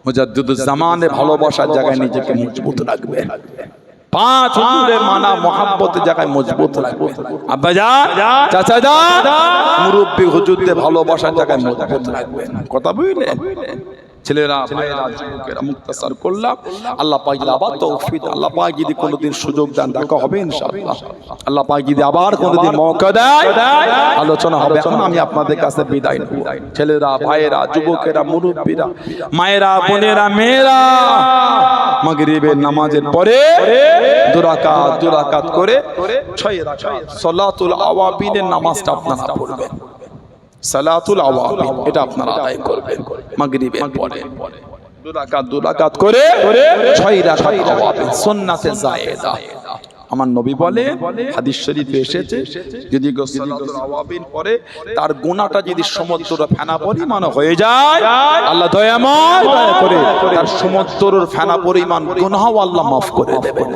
মুজাদ্দিদুজ জামানের ভালোবাসার জায়গায় নিজেকে মজবুত রাখবেন, পাঁচ হুজুরের মানা মহাব্বতের জায়গায় মজবুত রাখবেন। আব্বাজান, চাচাজান, মুরব্বি হুজুরদের ভালোবাসার জায়গায় মজবুত রাখবেন। কথা বুঝলেন? ছেলেরা, ভাইয়েরা, যুবকেরা, মুক্তাসার করলাম। আল্লাহ পাক যদি আবার তৌফিক, আল্লাহ পাক যদি কোনোদিন সুযোগ দেন, দেখা হবে ইনশাআল্লাহ। আল্লাহ পাক যদি আবার কোনোদিন মৌকা দেয়, আলোচনা হবে। এখন আমি আপনাদের কাছে বিদায় নেব। ছেলেরা, ভাইয়েরা, যুবকেরা, মুরব্বিরা, মায়েরা, বোনেরা, মেয়েরা, মাগরিবের নামাজের পরে দুরাকাত করে 6 রাকাত সালাতুল আওয়াবিনের নামাজটা আপনারা পড়বেন। সালাতুল আওয়াবিন এটা আপনারা আদায় করবেন মাগরিবের পরে। দুরাকাত করে 6 রাকাত আওয়াবিন সুন্নাতে জায়েদা। আমার নবী বলে, হাদিস শরীফে এসেছে, যদি সালাতুল আওয়াবিন পড়ে তার গুনাহটা যদি সমুদ্র ফেনা পরিমাণ হয়ে যায়, আল্লাহ দয়াময় দয়া করে তার সমুদ্রের ফেনা পরিমাণ গুনাহ আল্লাহ মাফ করে দেবেন।